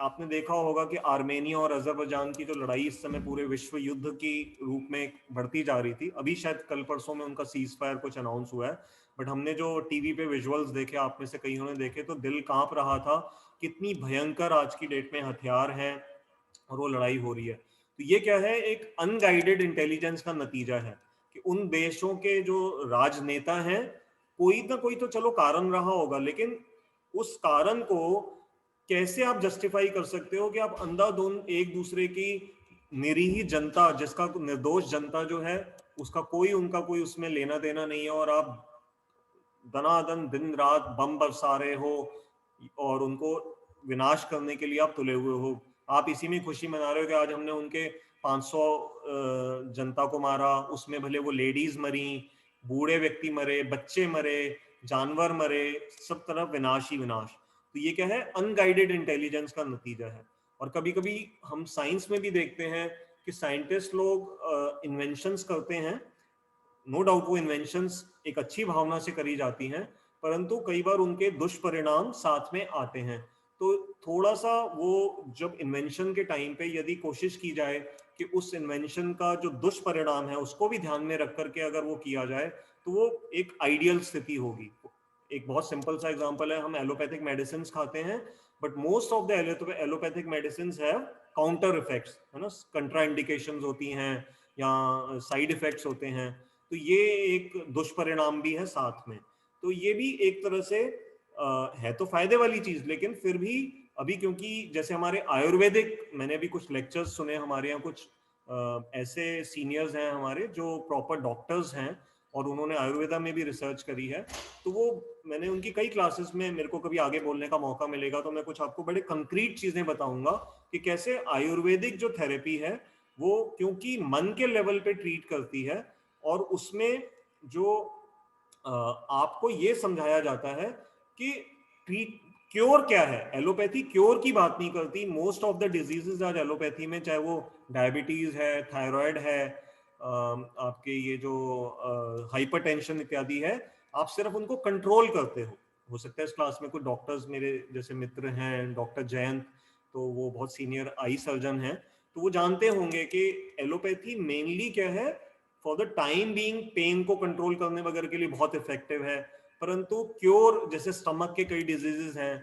आपने देखा होगा कि आर्मेनिया और अजरबैजान की जो लड़ाई इस समय पूरे विश्व युद्ध की रूप में बढ़ती जा रही थी, अभी शायद कल परसों में उनका सीज फायर कुछ अनाउंस हुआ है, बट हमने जो टीवी पे विजुअल्स देखे, आप में से कईयों ने देखे, तो दिल कांप रहा था कितनी भयंकर आज की डेट में हथियार हैं और वो लड़ाई हो रही है। तो ये क्या है? एक अनगाइडेड इंटेलिजेंस का नतीजा है कि उन देशों के जो राजनेता हैं, कोई ना कोई तो चलो कारण रहा होगा, लेकिन उस कारण को कैसे आप जस्टिफाई कर सकते हो कि आप अंधाधुंध एक दूसरे की निरीह जनता, जिसका निर्दोष जनता जो है उसका कोई उनका कोई उसमें लेना देना नहीं है, और आप दनादन दिन रात बम बरसा रहे हो और उनको विनाश करने के लिए आप तुले हुए हो। आप इसी में खुशी मना रहे हो कि आज हमने उनके 500 जनता को मारा, उसमें भले वो लेडीज मरी, बूढ़े व्यक्ति मरे, बच्चे मरे, जानवर मरे, सब तरफ विनाश ही विनाश। तो ये क्या है, अनगाइडेड इंटेलिजेंस का नतीजा है। और कभी कभी हम साइंस में भी देखते हैं कि साइंटिस्ट लोग इन्वेंशंस करते हैं, नो डाउट वो इन्वेंशंस एक अच्छी भावना से करी जाती हैं, परंतु कई बार उनके दुष्परिणाम साथ में आते हैं। तो थोड़ा सा वो जब इन्वेंशन के टाइम पे यदि कोशिश की जाए कि उस इन्वेंशन का जो दुष्परिणाम है उसको भी ध्यान में रख करके अगर वो किया जाए तो वो एक आइडियल स्थिति होगी। एक बहुत सिंपल सा एग्जांपल है, हम एलोपैथिक मेडिसिन खाते हैं, but most of the allopathic medicine have counter effects, है ना, कंट्राइंडिकेशंस होती हैं या साइड इफेक्ट्स होते हैं। तो ये एक दुष्परिणाम भी है साथ में। तो ये भी एक तरह से है तो फायदे वाली चीज, लेकिन फिर भी अभी क्योंकि जैसे हमारे आयुर्वेदिक, मैंने भी कुछ लेक्चर्स सुने, हमारे यहाँ कुछ ऐसे सीनियर्स हैं हमारे जो प्रॉपर डॉक्टर्स हैं और उन्होंने आयुर्वेदा में भी रिसर्च करी है, तो वो मैंने उनकी कई क्लासेस में, मेरे को कभी आगे बोलने का मौका मिलेगा तो मैं कुछ आपको बड़े कंक्रीट चीजें बताऊंगा कि कैसे आयुर्वेदिक जो थेरेपी है वो क्योंकि मन के लेवल पे ट्रीट करती है, और उसमें जो आपको ये समझाया जाता है कि ट्रीट क्योर क्या है। एलोपैथी क्योर की बात नहीं करती, मोस्ट ऑफ द डिजीजेस आज एलोपैथी में, चाहे वो डायबिटीज है, थायराइड है, आपके ये जो हाइपरटेंशन इत्यादि है, आप सिर्फ उनको कंट्रोल करते हो सकता है इस क्लास में कुछ डॉक्टर्स मेरे जैसे मित्र हैं, डॉक्टर जयंत, तो वो बहुत सीनियर आई सर्जन हैं, तो वो जानते होंगे कि एलोपैथी मेनली क्या है, for the time being pain को कंट्रोल करने वगैरह के लिए बहुत इफेक्टिव है, परंतु क्योर जैसे स्टमक के कई डिजीजेस हैं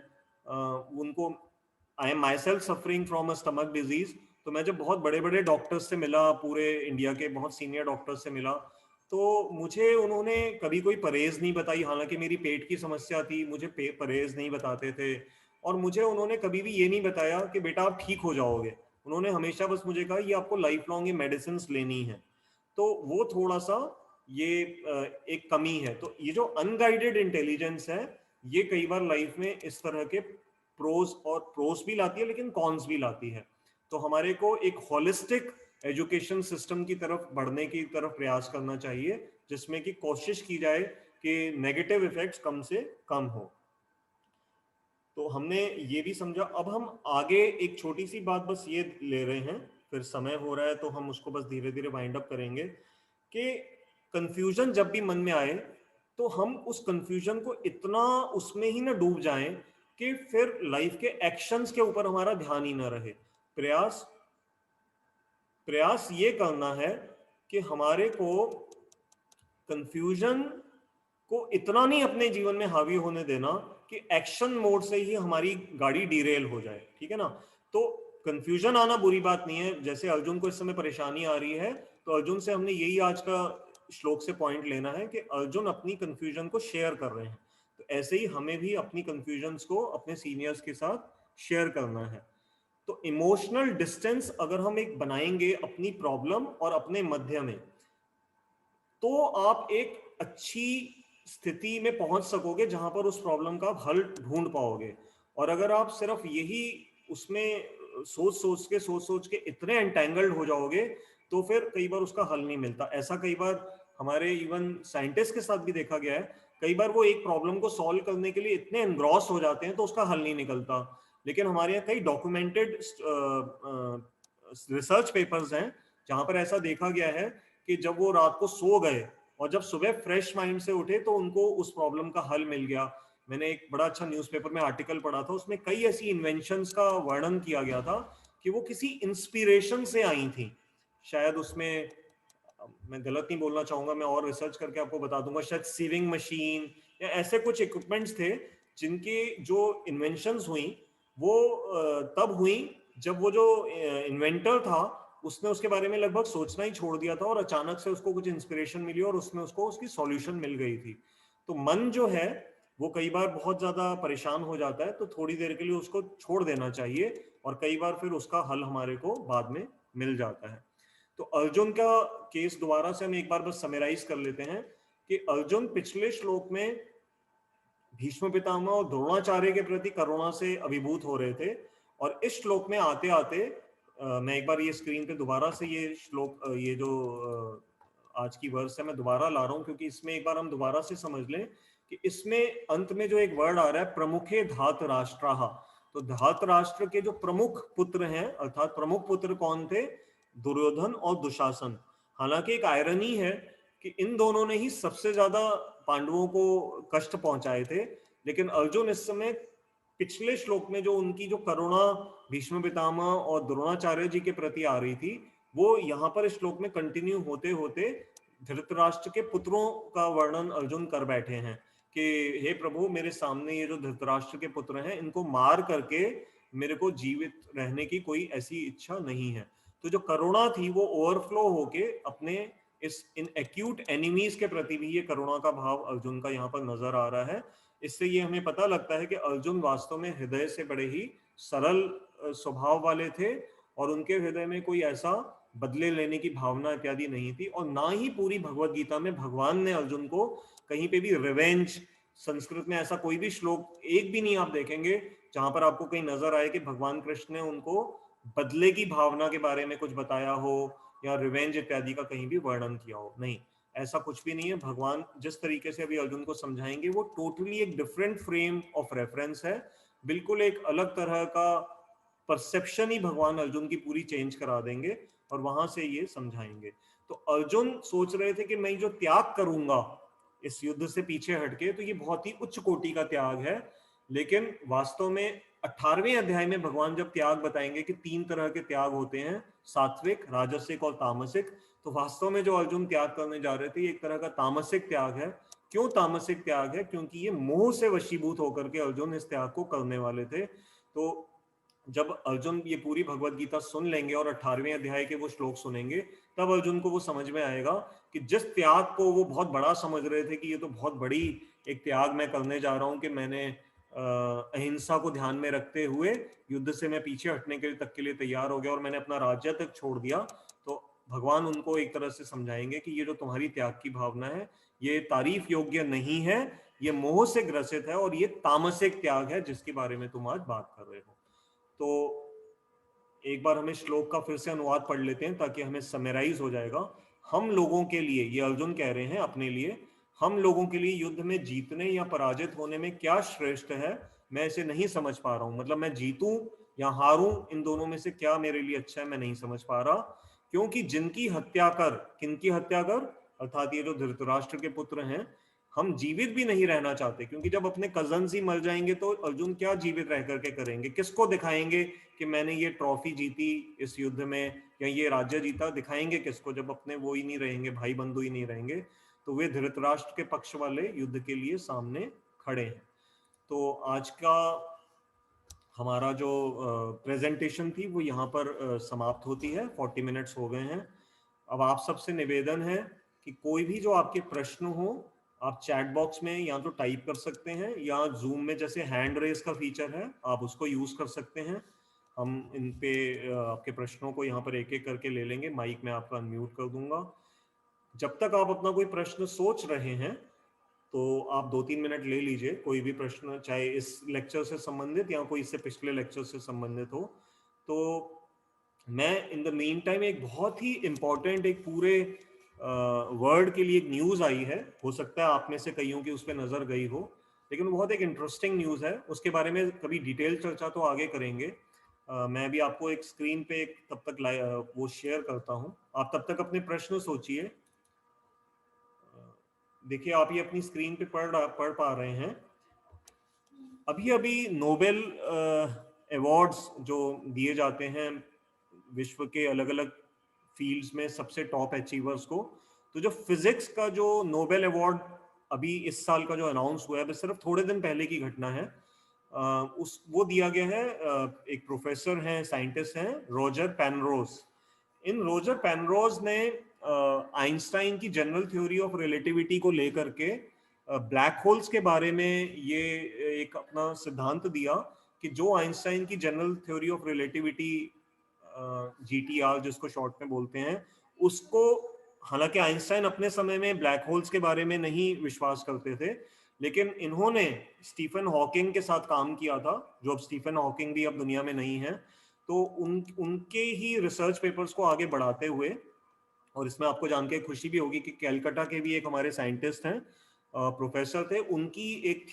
उनको, I am my self suffering from a stomach disease, तो मैं जब बहुत बड़े बड़े डॉक्टर्स से मिला, पूरे इंडिया के बहुत सीनियर डॉक्टर्स से मिला, तो मुझे उन्होंने कभी कोई परहेज नहीं बताई, हालांकि मेरी पेट की समस्या थी, मुझे परहेज नहीं बताते थे, और मुझे उन्होंने कभी भी ये नहीं बताया कि बेटा आप ठीक हो जाओगे। उन्होंने हमेशा बस मुझे कहा ये आपको लाइफ लॉन्ग ये मेडिसिन लेनी है। तो वो थोड़ा सा ये एक कमी है। तो ये जो अनगाइडेड इंटेलिजेंस है ये कई बार लाइफ में इस तरह के प्रोस भी लाती है लेकिन कॉन्स भी लाती है। तो हमारे को एक होलिस्टिक एजुकेशन सिस्टम की तरफ बढ़ने की तरफ प्रयास करना चाहिए, जिसमें कि कोशिश की जाए कि नेगेटिव इफेक्ट्स कम से कम हो। तो हमने ये भी समझा। अब हम आगे एक छोटी सी बात बस ये ले रहे हैं, फिर समय हो रहा है तो हम उसको बस धीरे धीरे वाइंड अप करेंगे, कि कंफ्यूजन जब भी मन में आए तो हम उस कंफ्यूजन को इतना उसमें ही ना डूब जाएं कि फिर लाइफ के एक्शंस के ऊपर हमारा ध्यान ही ना रहे। प्रयास प्रयास ये करना है कि हमारे को कंफ्यूजन को इतना नहीं अपने जीवन में हावी होने देना कि एक्शन मोड से ही हमारी गाड़ी डिरेल हो जाए, ठीक है ना। तो कंफ्यूजन आना बुरी बात नहीं है, जैसे अर्जुन को इस समय परेशानी आ रही है, तो अर्जुन से हमने यही आज का श्लोक से पॉइंट लेना है कि अर्जुन अपनी कंफ्यूजन को शेयर कर रहे हैं, तो ऐसे ही हमें भी अपनी कंफ्यूजन्स को अपने सीनियर्स के साथ शेयर करना है। तो इमोशनल डिस्टेंस अगर हम एक बनाएंगे अपनी प्रॉब्लम और अपने मध्य में, तो आप एक अच्छी स्थिति में पहुंच सकोगे जहां पर उस प्रॉब्लम का हल ढूंढ पाओगे। और अगर आप सिर्फ यही उसमें सोच सोच के इतने एंटेंगल्ड हो जाओगे तो फिर कई बार उसका हल नहीं मिलता। ऐसा कई बार हमारे इवन साइंटिस्ट के साथ भी देखा गया है, कई बार वो एक प्रॉब्लम को सॉल्व करने के लिए इतने एनग्रॉस हो जाते हैं तो उसका हल नहीं निकलता। लेकिन हमारे यहाँ कई डॉक्यूमेंटेड रिसर्च पेपर्स हैं जहां पर ऐसा देखा गया है कि जब वो रात को सो गए और जब सुबह फ्रेश माइंड से उठे तो उनको उस प्रॉब्लम का हल मिल गया। मैंने एक बड़ा अच्छा न्यूज़पेपर में आर्टिकल पढ़ा था, उसमें कई ऐसी इन्वेंशंस का वर्णन किया गया था कि वो किसी इंस्पिरेशन से आई थी। शायद उसमें मैं गलत नहीं बोलना चाहूंगा, मैं और रिसर्च करके आपको बता दूंगा, शायद सीविंग मशीन या ऐसे कुछ इक्विपमेंट्स थे जिनकी जो इन्वेंशंस हुई वो तब हुई जब वो जो इन्वेंटर था उसने उसके बारे में लगभग सोचना ही छोड़ दिया था और अचानक से उसको कुछ इंस्पिरेशन मिली और उसमें उसको उसकी सॉल्यूशन मिल गई थी। तो मन जो है वो कई बार बहुत ज्यादा परेशान हो जाता है, तो थोड़ी देर के लिए उसको छोड़ देना चाहिए और कई बार फिर उसका हल हमारे को बाद में मिल जाता है। तो अर्जुन का केस दोबारा से हम एक बार बस समराइज कर लेते हैं कि अर्जुन पिछले श्लोक में भीष्म पितामह और द्रोणाचार्य के प्रति करुणा से अभिभूत हो रहे थे और इस श्लोक में आते आते मैं एक बार ये स्क्रीन पे दोबारा से ये श्लोक ये जो आज की वर्स है मैं दोबारा ला रहा हूँ, क्योंकि इसमें एक बार हम दोबारा से समझ लें कि इसमें अंत में जो एक वर्ड आ रहा है प्रमुखे धात राष्ट्राः, तो धात राष्ट्र के जो प्रमुख पुत्र हैं, अर्थात प्रमुख पुत्र कौन थे? दुर्योधन और दुशासन। हालांकि एक आयरनी है कि इन दोनों ने ही सबसे ज्यादा पांडवों को कष्ट पहुंचाए थे, लेकिन अर्जुन इस समय पिछले श्लोक में जो उनकी जो करुणा भीष्म पितामह और द्रोणाचार्य जी के प्रति आ रही थी, वो यहाँ पर इस श्लोक में कंटिन्यू होते होते धृतराष्ट्र के पुत्रों का वर्णन अर्जुन कर बैठे हैं कि हे प्रभु, मेरे सामने ये जो धृतराष्ट्र के पुत्र हैं इनको मार करके मेरे को जीवित रहने की कोई ऐसी इच्छा नहीं है। तो जो करुणा थी वो ओवरफ्लो होके अपने इस इन एक्यूट एनिमीज के प्रति भी ये करुणा का भाव अर्जुन का यहाँ पर नजर आ रहा है। इससे ये हमें पता लगता है कि अर्जुन वास्तव में हृदय से बड़े ही सरल स्वभाव वाले थे और उनके हृदय में कोई ऐसा बदले लेने की भावना इत्यादि नहीं थी, और ना ही पूरी भगवत गीता में भगवान ने अर्जुन को कहीं पे भी रिवेंज, संस्कृत में ऐसा कोई भी श्लोक एक भी नहीं आप देखेंगे जहां पर आपको कहीं नजर आए कि भगवान कृष्ण ने उनको बदले की भावना के बारे में कुछ बताया हो या रिवेंज इत्यादि का कहीं भी वर्णन किया हो। नहीं, ऐसा कुछ भी नहीं है। भगवान जिस तरीके से अभी अर्जुन को समझाएंगे वो टोटली एक डिफरेंट फ्रेम ऑफ रेफरेंस है, बिल्कुल एक अलग तरह का परसेप्शन ही भगवान अर्जुन की पूरी चेंज करा देंगे और वहां से ये समझाएंगे। तो अर्जुन सोच रहे थे कि मैं जो त्याग करूंगा इस युद्ध से पीछे हटके, तो ये बहुत ही उच्च कोटि का त्याग है, लेकिन वास्तव में 18वें अध्याय में भगवान जब त्याग बताएंगे कि 3 तरह के त्याग होते हैं, सात्विक, राजसिक और तामसिक, तो वास्तव में जो अर्जुन त्याग करने जा रहे थे एक तरह का तामसिक त्याग है। क्यों तामसिक त्याग है? क्योंकि ये मोह से वशीभूत होकर के अर्जुन इस त्याग को करने वाले थे। तो जब अर्जुन ये पूरी भगवत गीता सुन लेंगे और 18वें अध्याय के वो श्लोक सुनेंगे, तब अर्जुन को वो समझ में आएगा कि जिस त्याग को वो बहुत बड़ा समझ रहे थे कि ये तो बहुत बड़ी एक त्याग मैं करने जा रहा हूँ कि मैंने अहिंसा को ध्यान में रखते हुए युद्ध से मैं पीछे हटने के लिए तक के लिए तैयार हो गया और मैंने अपना राज्य तक छोड़ दिया, तो भगवान उनको एक तरह से समझाएंगे कि ये जो तुम्हारी त्याग की भावना है ये तारीफ योग्य नहीं है, ये मोह से ग्रसित है और ये तामसिक त्याग है जिसके बारे में तुम आज बात कर रहे हो। तो एक बार हमें श्लोक का फिर से अनुवाद पढ़ लेते हैं ताकि हमें समराइज हो जाएगा। हम लोगों के लिए, ये अर्जुन कह रहे हैं अपने लिए, हम लोगों के लिए युद्ध में जीतने या पराजित होने में क्या श्रेष्ठ है, मैं इसे नहीं समझ पा रहा हूं। मतलब मैं जीतूं या हारूं, इन दोनों में से क्या मेरे लिए अच्छा है मैं नहीं समझ पा रहा। क्योंकि जिनकी हत्या कर, किनकी हत्या कर, अर्थात ये जो धृतराष्ट्र के पुत्र हैं, हम जीवित भी नहीं रहना चाहते, क्योंकि जब अपने कजन्स ही मर जाएंगे तो अर्जुन क्या जीवित रह करके करेंगे, किसको दिखाएंगे कि मैंने ये ट्रॉफी जीती इस युद्ध में या ये राज्य जीता, दिखाएंगे किसको जब अपने वो ही नहीं रहेंगे, भाई बंधु ही नहीं रहेंगे। तो वे धृतराष्ट्र के पक्ष वाले युद्ध के लिए सामने खड़े हैं। तो आज का हमारा जो प्रेजेंटेशन थी वो यहाँ पर समाप्त होती है। 40 मिनट्स हो गए हैं। अब आप सबसे निवेदन है कि कोई भी जो आपके प्रश्न हो आप चैट बॉक्स में या तो टाइप कर सकते हैं या जूम में जैसे हैंड रेस का फीचर है आप उसको यूज कर सकते हैं। हम इन पे आपके प्रश्नों को यहाँ पर एक एक करके ले लेंगे। माइक में आपका अनम्यूट कर दूंगा। जब तक आप अपना कोई प्रश्न सोच रहे हैं तो आप 2-3 मिनट ले लीजिए। कोई भी प्रश्न चाहे इस लेक्चर से संबंधित या कोई इससे पिछले लेक्चर से संबंधित हो। तो मैं इन द मीन टाइम एक बहुत ही इंपॉर्टेंट एक पूरे वर्ड के लिए एक न्यूज आई है, हो सकता है आप में से कईयों की उस पर नजर गई हो, लेकिन बहुत एक इंटरेस्टिंग न्यूज है। उसके बारे में कभी डिटेल चर्चा तो आगे करेंगे। मैं भी आपको एक स्क्रीन पे एक तब तक वो शेयर करता हूं, आप तब तक अपने प्रश्न सोचिए। देखिए आप ये अपनी स्क्रीन पे पढ़ पा रहे हैं। अभी अभी नोबेल अवार्ड्स जो दिए जाते हैं विश्व के अलग अलग फील्ड्स में सबसे टॉप अचीवर्स को, तो जो फिजिक्स का जो नोबेल अवार्ड अभी इस साल का जो अनाउंस हुआ है, बस सिर्फ थोड़े दिन पहले की घटना है, वो दिया गया है। एक प्रोफेसर हैं, साइंटिस्ट हैं, रॉजर पेनरोज। इन रॉजर पेनरोज ने आइंस्टाइन की जनरल थ्योरी ऑफ रिलेटिविटी को लेकर के ब्लैक होल्स के बारे में ये एक अपना सिद्धांत दिया कि जो आइंस्टाइन की general theory of relativity GTR जिसको शॉर्ट में बोलते हैं, उसको, हालांकि आइंस्टाइन अपने समय में ब्लैक होल्स के बारे में नहीं विश्वास करते थे, लेकिन इन्होंने स्टीफन हॉकिंग के साथ काम किया था, जो अब स्टीफन हॉकिंग भी अब दुनिया में नहीं है, तो उनके ही रिसर्च पेपर्स को आगे बढ़ाते हुए, और इसमें आपको जान के खुशी भी होगी कि कैलकाटा के भी एक हमारे साइंटिस्ट हैं, प्रोफेसर थे, उनकी एक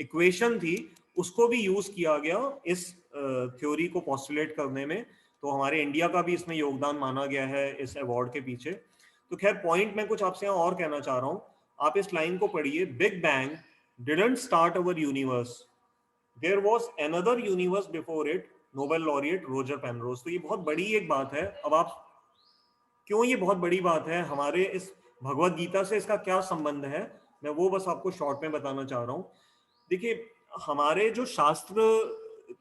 इक्वेशन थी, उसको भी यूज किया गया इस थ्योरी को पोस्टुलेट करने में। तो हमारे इंडिया का भी इसमें योगदान माना गया है इस अवार्ड के पीछे। तो खैर पॉइंट मैं कुछ आपसे यहाँ और कहना चाह रहा हूँ, आप इस लाइन को पढ़िए, big bang didn't start our universe, there was another universe before it, Nobel laureate Roger Penrose. तो ये बहुत बड़ी एक बात है। अब आप, क्यों ये बहुत बड़ी बात है, हमारे इस भगवत गीता से इसका क्या संबंध है, मैं वो बस आपको शॉर्ट में बताना चाह रहा हूँ। देखिए, हमारे जो शास्त्र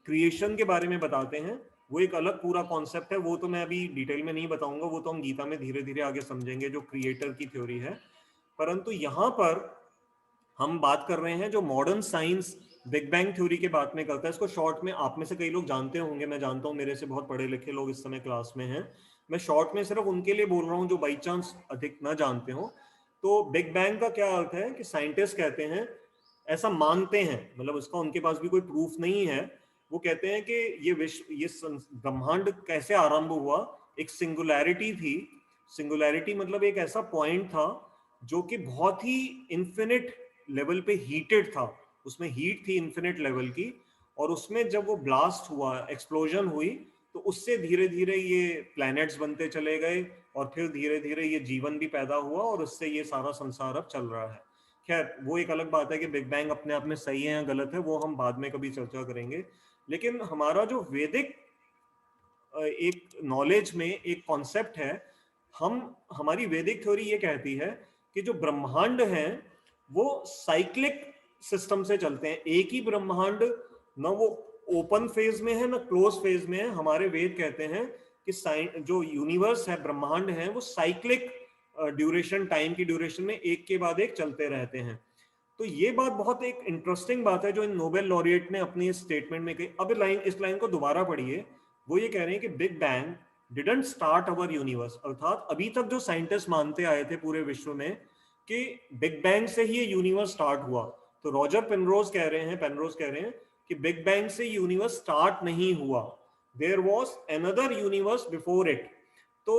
क्रिएशन के बारे में बताते हैं वो एक अलग पूरा कॉन्सेप्ट है, वो तो मैं अभी डिटेल में नहीं बताऊंगा, वो तो हम गीता में धीरे धीरे आगे समझेंगे, जो क्रिएटर की थ्योरी है। परंतु यहाँ पर हम बात कर रहे हैं जो modern science big bang theory के बात में करता है। इसको शॉर्ट में आप में से कई लोग जानते होंगे, मैं जानता हूँ मेरे से बहुत पढ़े लिखे लोग इस समय क्लास में हैं, मैं शॉर्ट में सिर्फ उनके लिए बोल रहा हूँ जो बाई चांस अधिक ना जानते हो। तो बिग बैंग का क्या अर्थ है कि साइंटिस्ट कहते हैं, ऐसा मानते हैं, मतलब उसका उनके पास भी कोई प्रूफ नहीं है, वो कहते हैं कि ये विश्व, ये ब्रह्मांड कैसे आरंभ हुआ, एक सिंगुलैरिटी थी। सिंगुलैरिटी मतलब एक ऐसा पॉइंट था जो कि बहुत ही इंफिनिट लेवल पे हीटेड था, उसमें हीट थी इंफिनिट लेवल की, और उसमें जब वो ब्लास्ट हुआ, एक्सप्लोजन हुई, तो उससे धीरे धीरे ये प्लैनेट्स बनते चले गए, और फिर धीरे धीरे ये जीवन भी पैदा हुआ, और उससे ये सारा संसार अब चल रहा है। खैर वो एक अलग बात है कि बिग बैंग अपने आप में सही है या गलत है, वो हम बाद में कभी चर्चा करेंगे। लेकिन हमारा जो वैदिक एक नॉलेज में एक कॉन्सेप्ट है, हम, हमारी वैदिक थ्योरी ये कहती है कि जो ब्रह्मांड है वो साइक्लिक सिस्टम से चलते हैं। एक ही ब्रह्मांड, ना वो ओपन फेज में है ना क्लोज फेज में है। हमारे वेद कहते हैं कि जो यूनिवर्स है, ब्रह्मांड है, वो साइक्लिक ड्यूरेशन, टाइम की ड्यूरेशन में एक के बाद एक चलते रहते हैं। तो ये बात बहुत एक इंटरेस्टिंग बात है जो इन नोबेल लॉरिएट ने अपनी स्टेटमेंट में कही। अब इस लाइन को दोबारा पढ़िए, वो ये कह रहे हैं कि big bang didn't start our universe, अर्थात अभी तक जो साइंटिस्ट मानते आए थे पूरे विश्व में कि बिग बैंग से ही ये यूनिवर्स स्टार्ट हुआ, तो रॉजर पेनरोज कह रहे हैं कि बिग बैंग से यूनिवर्स स्टार्ट नहीं हुआ, there was another universe before it. तो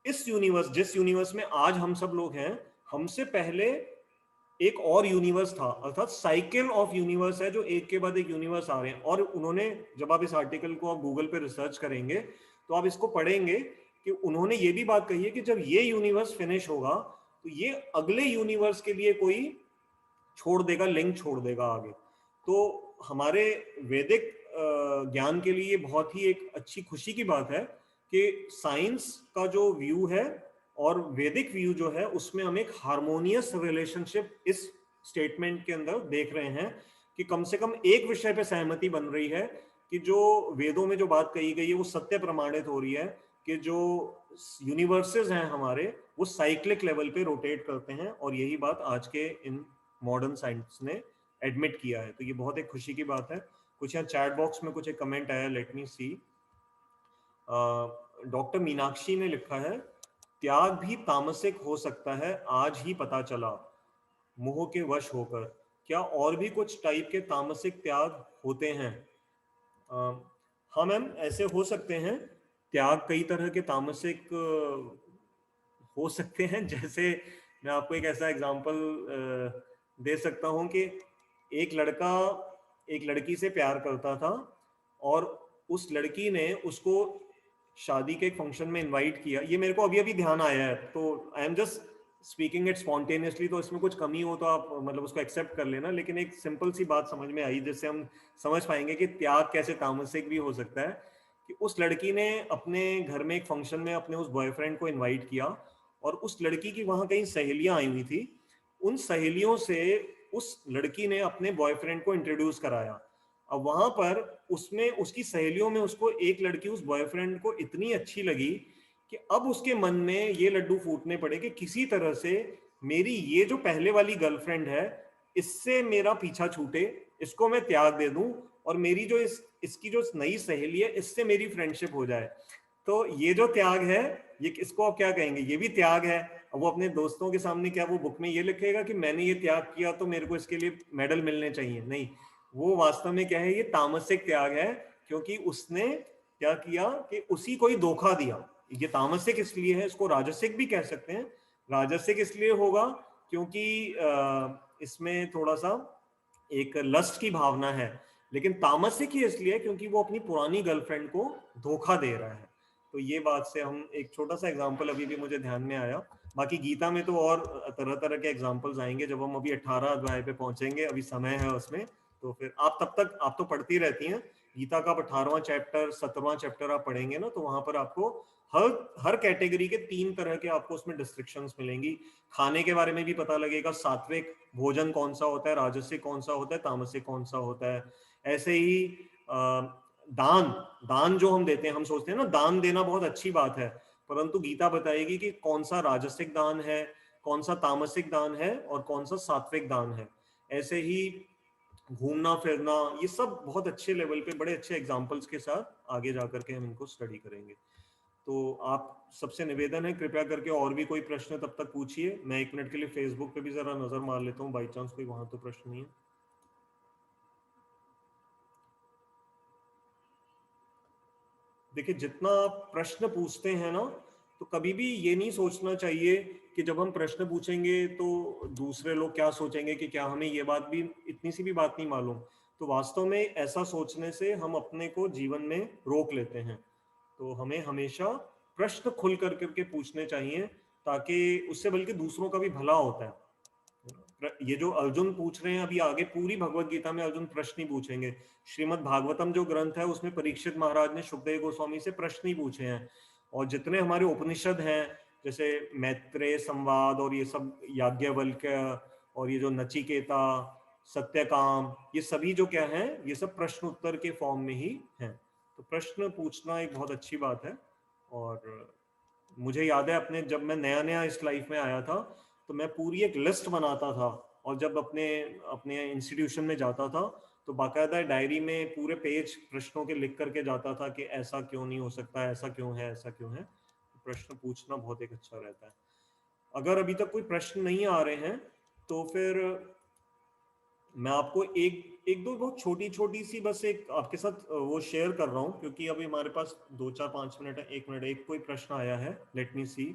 इस यूनिवर्स, जिस यूनिवर्स में आज हम सब लोग हैं, हमसे पहले एक और यूनिवर्स था, अर्थात साइकिल ऑफ यूनिवर्स है, जो एक के बाद एक यूनिवर्स आ रहे हैं। और उन्होंने, जब आप इस आर्टिकल को आप गूगल पे रिसर्च करेंगे तो आप इसको पढ़ेंगे कि उन्होंने ये भी बात कही है कि जब ये यूनिवर्स फिनिश होगा तो ये अगले यूनिवर्स के लिए कोई छोड़ देगा, लिंक छोड़ देगा आगे। तो हमारे वैदिक ज्ञान के लिए बहुत ही एक अच्छी खुशी की बात है कि साइंस का जो व्यू है और वैदिक व्यू जो है, उसमें हम एक हार्मोनियस रिलेशनशिप इस स्टेटमेंट के अंदर देख रहे हैं कि कम से कम एक विषय पे सहमति बन रही है कि जो वेदों में जो बात कही गई है वो सत्य प्रमाणित हो रही है कि जो यूनिवर्सेस हैं हमारे, वो साइक्लिक लेवल पे रोटेट करते हैं, और यही बात आज के इन मॉडर्न साइंस ने एडमिट किया है। तो ये बहुत एक खुशी की बात है। कुछ यहाँ चैट बॉक्स में कुछ एक कमेंट आया, लेट मी सी। डॉक्टर मीनाक्षी ने लिखा है, त्याग भी तामसिक हो सकता है, आज ही पता चला, मोह के वश होकर। क्या और भी कुछ टाइप के तामसिक त्याग होते हैं? हाँ मैम, ऐसे हो सकते हैं त्याग, कई तरह के तामसिक हो सकते हैं। जैसे मैं आपको एक ऐसा एग्जांपल दे सकता हूँ कि एक लड़का एक लड़की से प्यार करता था, और उस लड़की ने उसको शादी के एक फंक्शन में इनवाइट किया। ये मेरे को अभी अभी ध्यान आया है, तो I am just speaking it spontaneously, तो इसमें कुछ कमी हो तो आप मतलब उसको एक्सेप्ट कर लेना, लेकिन एक सिंपल सी बात समझ में आई जिससे हम समझ पाएंगे कि त्याग कैसे तामसिक भी हो सकता है। कि उस लड़की ने अपने घर में एक फंक्शन में अपने उस बॉयफ्रेंड को इनवाइट किया, और उस लड़की की वहां कई सहेलियां आई हुई थी। उन सहेलियों से उस लड़की ने अपने बॉयफ्रेंड को इंट्रोड्यूस कराया। अब वहां पर उसमें उसकी सहेलियों में उसको एक लड़की उस बॉयफ्रेंड को इतनी अच्छी लगी कि अब उसके मन में ये लड्डू फूटने पड़े कि किसी तरह से मेरी ये जो पहले वाली गर्लफ्रेंड है, इससे मेरा पीछा छूटे, इसको मैं त्याग दे दूं, और मेरी जो इसकी जो नई सहेली है, इससे मेरी फ्रेंडशिप हो जाए। तो ये जो त्याग है ये किसको आप क्या कहेंगे, ये भी त्याग है। अब वो अपने दोस्तों के सामने क्या वो बुक में ये लिखेगा कि मैंने ये त्याग किया तो मेरे को इसके लिए मेडल मिलने चाहिए? नहीं, वो वास्तव में क्या है, ये तामसिक त्याग है, क्योंकि उसने क्या किया कि उसी को ही धोखा दिया। ये तामसिक इसलिए है, इसको राजसिक भी कह सकते हैं। राजसिक इसलिए होगा क्योंकि इसमें थोड़ा सा एक लस्ट की भावना है, लेकिन तामसिक ही इसलिए क्योंकि वो अपनी पुरानी गर्लफ्रेंड को धोखा दे रहा है। तो ये बात से हम एक छोटा सा एग्जांपल अभी भी मुझे ध्यान में आया। बाकी गीता में तो और तरह तरह के एग्जांपल्स आएंगे जब हम अभी 18 अध्याय पे पहुंचेंगे, अभी समय है उसमें। तो फिर आप तब तक, आप तो पढ़ती रहती हैं गीता का, 18वां चैप्टर 17वां चैप्टर आप पढ़ेंगे ना, तो वहां पर आपको हर हर कैटेगरी के 3 तरह के आपको उसमें डिस्ट्रिक्शंस मिलेंगी। खाने के बारे में भी पता लगेगा, सात्विक भोजन कौन सा होता है, राजसिक कौन सा होता है, तामसिक कौन सा होता है। ऐसे ही दान दान जो हम देते हैं, हम सोचते हैं ना दान देना बहुत अच्छी बात है, परंतु गीता बताएगी कि कौन सा राजसिक दान है, कौन सा तामसिक दान है और कौन सा सात्विक दान है। ऐसे ही घूमना फिरना, ये सब बहुत अच्छे लेवल पे बड़े अच्छे एग्जाम्पल्स के साथ आगे जाकर के हम इनको स्टडी करेंगे। तो आप सबसे निवेदन है, कृपया करके और भी कोई प्रश्न तब तक पूछिए। मैं 1 मिनट के लिए फेसबुक पे भी जरा नजर मार लेता हूँ, बाई चांस कोई वहां तो प्रश्न नहीं है। देखिए, जितना आप प्रश्न पूछते हैं ना, तो कभी भी ये नहीं सोचना चाहिए कि जब हम प्रश्न पूछेंगे तो दूसरे लोग क्या सोचेंगे, कि क्या हमें ये बात भी, इतनी सी भी बात नहीं मालूम। तो वास्तव में ऐसा सोचने से हम अपने को जीवन में रोक लेते हैं। तो हमें हमेशा प्रश्न खुल कर करके पूछने चाहिए, ताकि उससे बल्कि दूसरों का भी भला होता है। ये जो अर्जुन पूछ रहे हैं अभी आगे पूरी भगवत गीता में अर्जुन प्रश्न ही पूछेंगे। श्रीमद् भागवतम जो ग्रंथ है उसमें परीक्षित महाराज ने सुखदेव गोस्वामी से प्रश्न ही पूछे हैं। और जितने हमारे उपनिषद हैं, जैसे मैत्रेय संवाद और ये सब, याज्ञवल्क्य और ये जो नचिकेता, सत्यकाम, ये सभी जो क्या है, ये सब प्रश्न उत्तर के फॉर्म में ही हैं। तो प्रश्न पूछना एक बहुत अच्छी बात है। और मुझे याद है अपने, जब मैं नया नया इस लाइफ में आया था, तो मैं पूरी एक लिस्ट बनाता था, और जब अपने अपने इंस्टीट्यूशन में जाता था तो बाकायदा डायरी में पूरे पेज प्रश्नों के लिख करके जाता था कि ऐसा क्यों नहीं हो सकता, ऐसा क्यों है, ऐसा क्यों है। प्रश्न पूछना बहुत एक अच्छा रहता है। अगर अभी तक कोई प्रश्न नहीं आ रहे हैं तो फिर मैं आपको एक एक दो बहुत छोटी छोटी सी बस एक आपके साथ वो शेयर कर रहा हूँ, क्योंकि अभी हमारे पास 2 4 5 मिनट है। 1 मिनट, एक कोई प्रश्न आया है, लेट मी सी।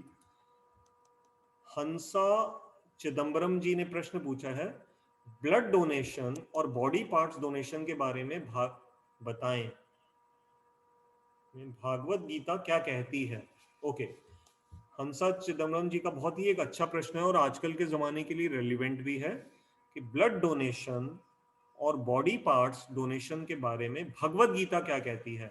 हंसा चिदम्बरम जी ने प्रश्न पूछा है, ब्लड डोनेशन और बॉडी पार्ट्स डोनेशन के बारे में बताएं, भागवत गीता क्या कहती है। ओके, हंसा चिदम्बरम जी का बहुत ही एक अच्छा प्रश्न है और आजकल के जमाने के लिए रेलिवेंट भी है, कि ब्लड डोनेशन और बॉडी पार्ट्स डोनेशन के बारे में भगवत गीता क्या कहती है।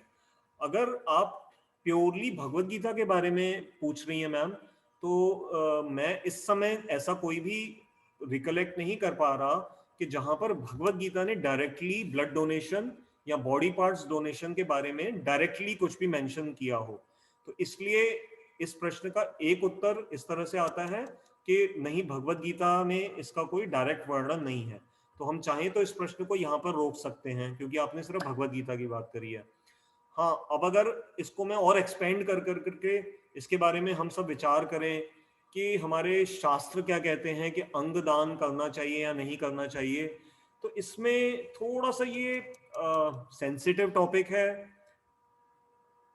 अगर आप प्योरली भगवत गीता के बारे में पूछ रही हैं मैम, तो मैं इस समय ऐसा कोई भी रिकलेक्ट नहीं कर पा रहा कि जहां पर भगवत गीता ने डायरेक्टली ब्लड डोनेशन या बॉडी पार्ट्स डोनेशन के बारे में डायरेक्टली कुछ भी मेंशन किया हो। तो इसलिए इस प्रश्न का एक उत्तर इस तरह से आता है कि नहीं, भगवत गीता में इसका कोई डायरेक्ट वर्णन नहीं है। तो हम चाहें तो इस प्रश्न को यहाँ पर रोक सकते हैं, क्योंकि आपने सिर्फ भगवत गीता की बात करी है। हाँ, अब अगर इसको मैं और एक्सपेंड कर कर करके इसके बारे में हम सब विचार करें कि हमारे शास्त्र क्या कहते हैं कि अंग दान करना चाहिए या नहीं करना चाहिए, तो इसमें थोड़ा सा ये सेंसिटिव टॉपिक है।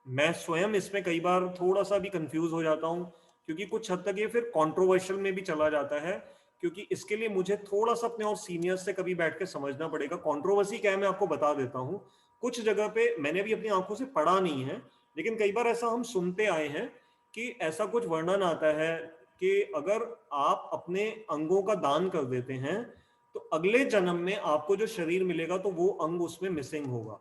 मैं स्वयं इसमें कई बार थोड़ा सा भी कंफ्यूज हो जाता हूँ, क्योंकि कुछ हद तक ये फिर कंट्रोवर्शियल में भी चला जाता है। क्योंकि इसके लिए मुझे थोड़ा सा अपने और सीनियर्स से कभी बैठ के समझना पड़ेगा। कंट्रोवर्सी क्या है मैं आपको बता देता हूँ। कुछ जगह पे मैंने भी अपनी आंखों से पढ़ा नहीं है, लेकिन कई बार ऐसा हम सुनते आए हैं कि ऐसा कुछ वर्णन आता है कि अगर आप अपने अंगों का दान कर देते हैं तो अगले जन्म में आपको जो शरीर मिलेगा तो वो अंग उसमें मिसिंग होगा।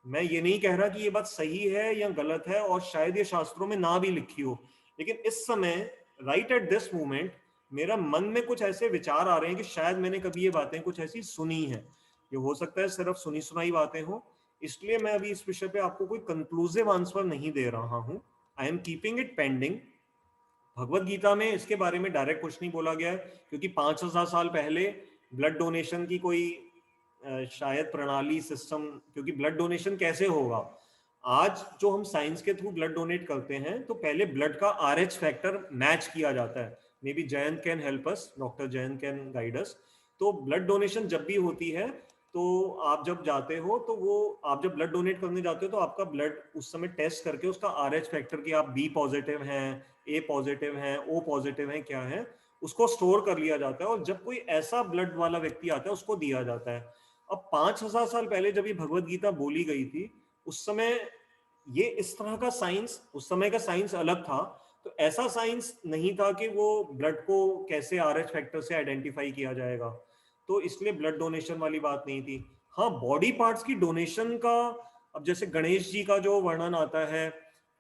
मैं ये नहीं कह रहा कि ये बात सही है या गलत है, और शायद ये शास्त्रों में ना भी लिखी हो, लेकिन इस समय राइट एट दिस मोमेंट मेरा मन में कुछ ऐसे विचार आ रहे हैं कि शायद मैंने कभी ये बातें कुछ ऐसी सुनी है। ये हो सकता है सिर्फ सुनी सुनाई बातें हो, इसलिए मैं अभी इस विषय पे आपको कोई कंक्लूसिव आंसर नहीं दे रहा हूं। I am keeping it pending. Bhagavad Gita में इसके बारे में डायरेक्ट कुछ नहीं बोला गया है, क्योंकि 5000 साल पहले ब्लड डोनेशन की कोई शायद प्रणाली, सिस्टम, क्योंकि ब्लड डोनेशन कैसे होगा, आज जो हम साइंस के थ्रू ब्लड डोनेट करते हैं तो पहले ब्लड का RH फैक्टर मैच किया जाता है। May be Jayant can help us, doctor Jayant can guide us. तो ब्लड डोनेशन जब भी होती है तो आप जब जाते हो तो वो आप जब ब्लड डोनेट करने जाते हो तो आपका ब्लड उस समय टेस्ट करके उसका RH फैक्टर कि आप B पॉजिटिव हैं, A पॉजिटिव हैं, O पॉजिटिव हैं, क्या है, उसको स्टोर कर लिया जाता है और जब कोई ऐसा ब्लड वाला व्यक्ति आता है उसको दिया जाता है। अब 5,000 साल पहले जब ये भगवत गीता बोली गई थी उस समय ये इस तरह का साइंस, उस समय का साइंस अलग था। तो ऐसा साइंस नहीं था कि वो ब्लड को कैसे RH फैक्टर से आइडेंटिफाई किया जाएगा, तो इसलिए ब्लड डोनेशन वाली बात नहीं थी। हाँ, बॉडी पार्ट्स की डोनेशन का, अब जैसे गणेश जी का जो वर्णन आता है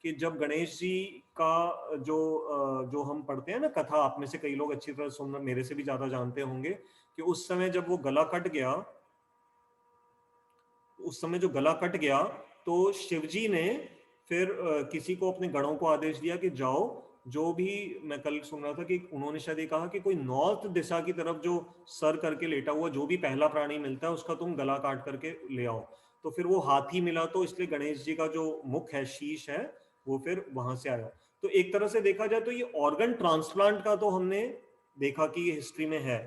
कि जब गणेश जी का जो हम पढ़ते हैं ना कथा, आप में से कई लोग अच्छी तरह सुनना, मेरे से भी ज्यादा जानते होंगे कि उस समय जब वो गला कट गया, उस समय जो गला कट गया तो शिवजी ने फिर किसी को, अपने गणों को आदेश दिया कि जाओ, जो भी, मैं कल सुन रहा था कि उन्होंने शायद ये कहा कि कोई नॉर्थ दिशा की तरफ जो सर करके लेटा हुआ जो भी पहला प्राणी मिलता है उसका तुम गला काट करके ले आओ। तो फिर वो हाथी मिला, तो इसलिए गणेश जी का जो मुख है, शीश है, वो फिर वहां से आया। तो एक तरह से देखा जाए तो ये ऑर्गन ट्रांसप्लांट का तो हमने देखा कि ये हिस्ट्री में है,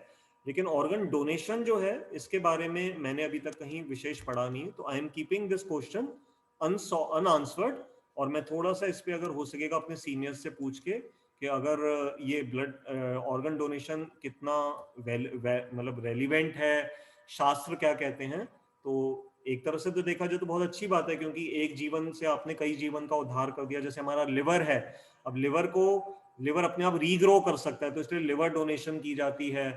लेकिन ऑर्गन डोनेशन जो है इसके बारे में मैंने अभी तक कहीं विशेष पढ़ा नहीं। तो आई am keeping this question unanswered, और मैं थोड़ा सा इस पे अगर हो सकेगा अपने सीनियर्स से पूछ के कि अगर ये ब्लड ऑर्गन डोनेशन कितना मतलब रेलिवेंट है, शास्त्र क्या कहते हैं, तो एक तरह से तो देखा जाए तो बहुत अच्छी बात है, क्योंकि एक जीवन से आपने कई जीवन का उद्धार कर दिया। जैसे हमारा लिवर है, अब लिवर अपने आप रीग्रो कर सकता है, तो इसलिए लिवर डोनेशन की जाती है।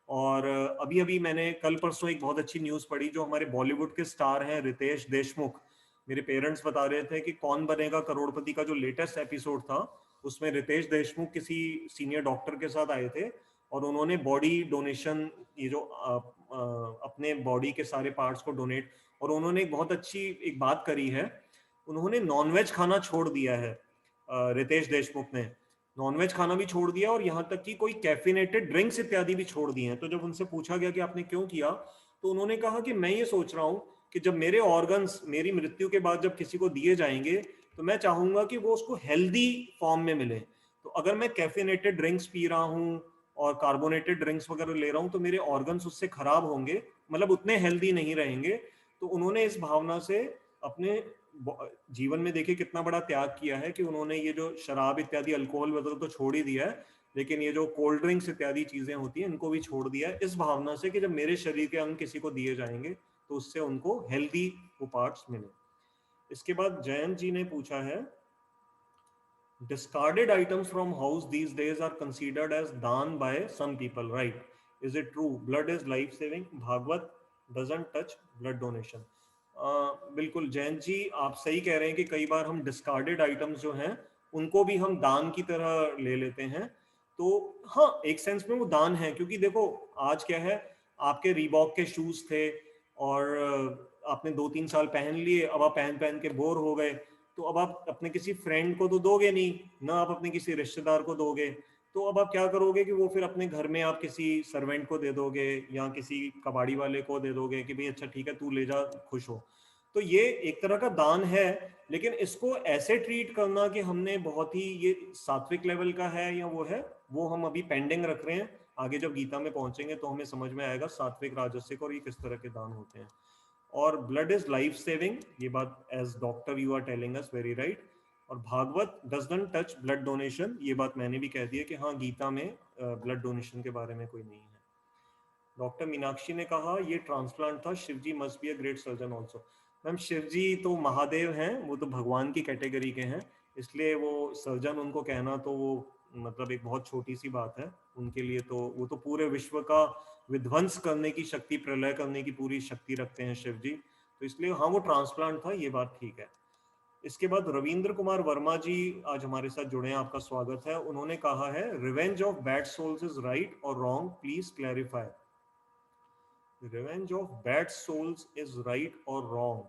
और अभी अभी मैंने कल परसों एक बहुत अच्छी न्यूज़ पढ़ी, जो हमारे बॉलीवुड के स्टार हैं रितेश देशमुख, मेरे पेरेंट्स बता रहे थे कि कौन बनेगा करोड़पति का जो लेटेस्ट एपिसोड था उसमें रितेश देशमुख किसी सीनियर डॉक्टर के साथ आए थे और उन्होंने बॉडी डोनेशन, ये जो अपने बॉडी के सारे पार्ट्स को डोनेट, और उन्होंने एक बहुत अच्छी एक बात करी है, उन्होंने नॉनवेज खाना छोड़ दिया है। रितेश देशमुख ने नॉनवेज खाना भी छोड़ दिया और यहाँ तक कि कोई कैफिनेटेड ड्रिंक्स इत्यादि भी छोड़ दिए हैं। तो जब उनसे पूछा गया कि आपने क्यों किया, तो उन्होंने कहा कि मैं ये सोच रहा हूँ कि जब मेरे ऑर्गन्स मेरी मृत्यु के बाद जब किसी को दिए जाएंगे तो मैं चाहूंगा कि वो उसको हेल्दी फॉर्म में मिले। तो अगर मैं कैफिनेटेड ड्रिंक्स पी रहा हूँ और कार्बोनेटेड ड्रिंक्स वगैरह ले रहा हूँ तो मेरे ऑर्गन्स उससे खराब होंगे, मतलब उतने हेल्दी नहीं रहेंगे। तो उन्होंने इस भावना से अपने जीवन में देखिए कितना बड़ा त्याग किया है कि उन्होंने ये जो शराब इत्यादि अल्कोहल वगैरह तो छोड़ ही दिया है, लेकिन ये जो कोल्ड ड्रिंक्स इत्यादि चीजें होती हैं इनको भी छोड़ दिया है, इस भावना से कि जब मेरे शरीर के अंग किसी को दिए जाएंगे तो उससे उनको हेल्दी वो पार्ट्स मिले। इसके बाद जयंत जी ने पूछा है, discarded items from house these days are considered as दान by some people, right? Is it true? Blood is life saving. Bhagavat doesn't touch blood donation. बिल्कुल जयंत जी, आप सही कह रहे हैं कि कई बार हम डिस्कार्डेड आइटम्स जो हैं उनको भी हम दान की तरह ले लेते हैं। तो हाँ, एक सेंस में वो दान है, क्योंकि देखो आज क्या है, आपके रीबॉक के शूज थे और आपने 2-3 साल पहन लिए, अब आप पहन पहन के बोर हो गए, तो अब आप अपने किसी फ्रेंड को तो दोगे नहीं ना, आप अपने किसी रिश्तेदार को दोगे, तो अब आप क्या करोगे कि वो फिर अपने घर में आप किसी सर्वेंट को दे दोगे या किसी कबाड़ी वाले को दे दोगे कि भाई अच्छा ठीक है तू ले जा, खुश हो। तो ये एक तरह का दान है, लेकिन इसको ऐसे ट्रीट करना कि हमने बहुत ही ये सात्विक लेवल का है या वो है, वो हम अभी पेंडिंग रख रहे हैं। आगे जब गीता में पहुंचेंगे तो हमें समझ में आएगा सात्विक राजसिक और ये किस तरह के दान होते हैं। और ब्लड इज लाइफ सेविंग, ये बात as doctor you are telling us very right. और Bhagwat doesn't touch blood donation, ये बात मैंने भी कह दी है कि हाँ गीता में ब्लड डोनेशन के बारे में कोई नहीं है। डॉक्टर मीनाक्षी ने कहा ये ट्रांसप्लांट था, Shivji must be a great surgeon also. Ma'am Shivji तो महादेव हैं, वो तो भगवान की कैटेगरी के हैं, इसलिए वो सर्जन उनको कहना तो वो मतलब एक बहुत छोटी सी बात है उनके लिए। तो वो तो पूरे विश्व का विध्वंस करने की शक्ति, प्रलय करने की पूरी शक्ति रखते हैं शिव जी, तो इसलिए हाँ वो ट्रांसप्लांट था, ये बात ठीक है। इसके बाद रविंद्र कुमार वर्मा जी आज हमारे साथ जुड़े हैं, आपका स्वागत है। उन्होंने कहा है revenge of bad souls is right और wrong, please clarify. Revenge of bad souls is right और रॉन्ग,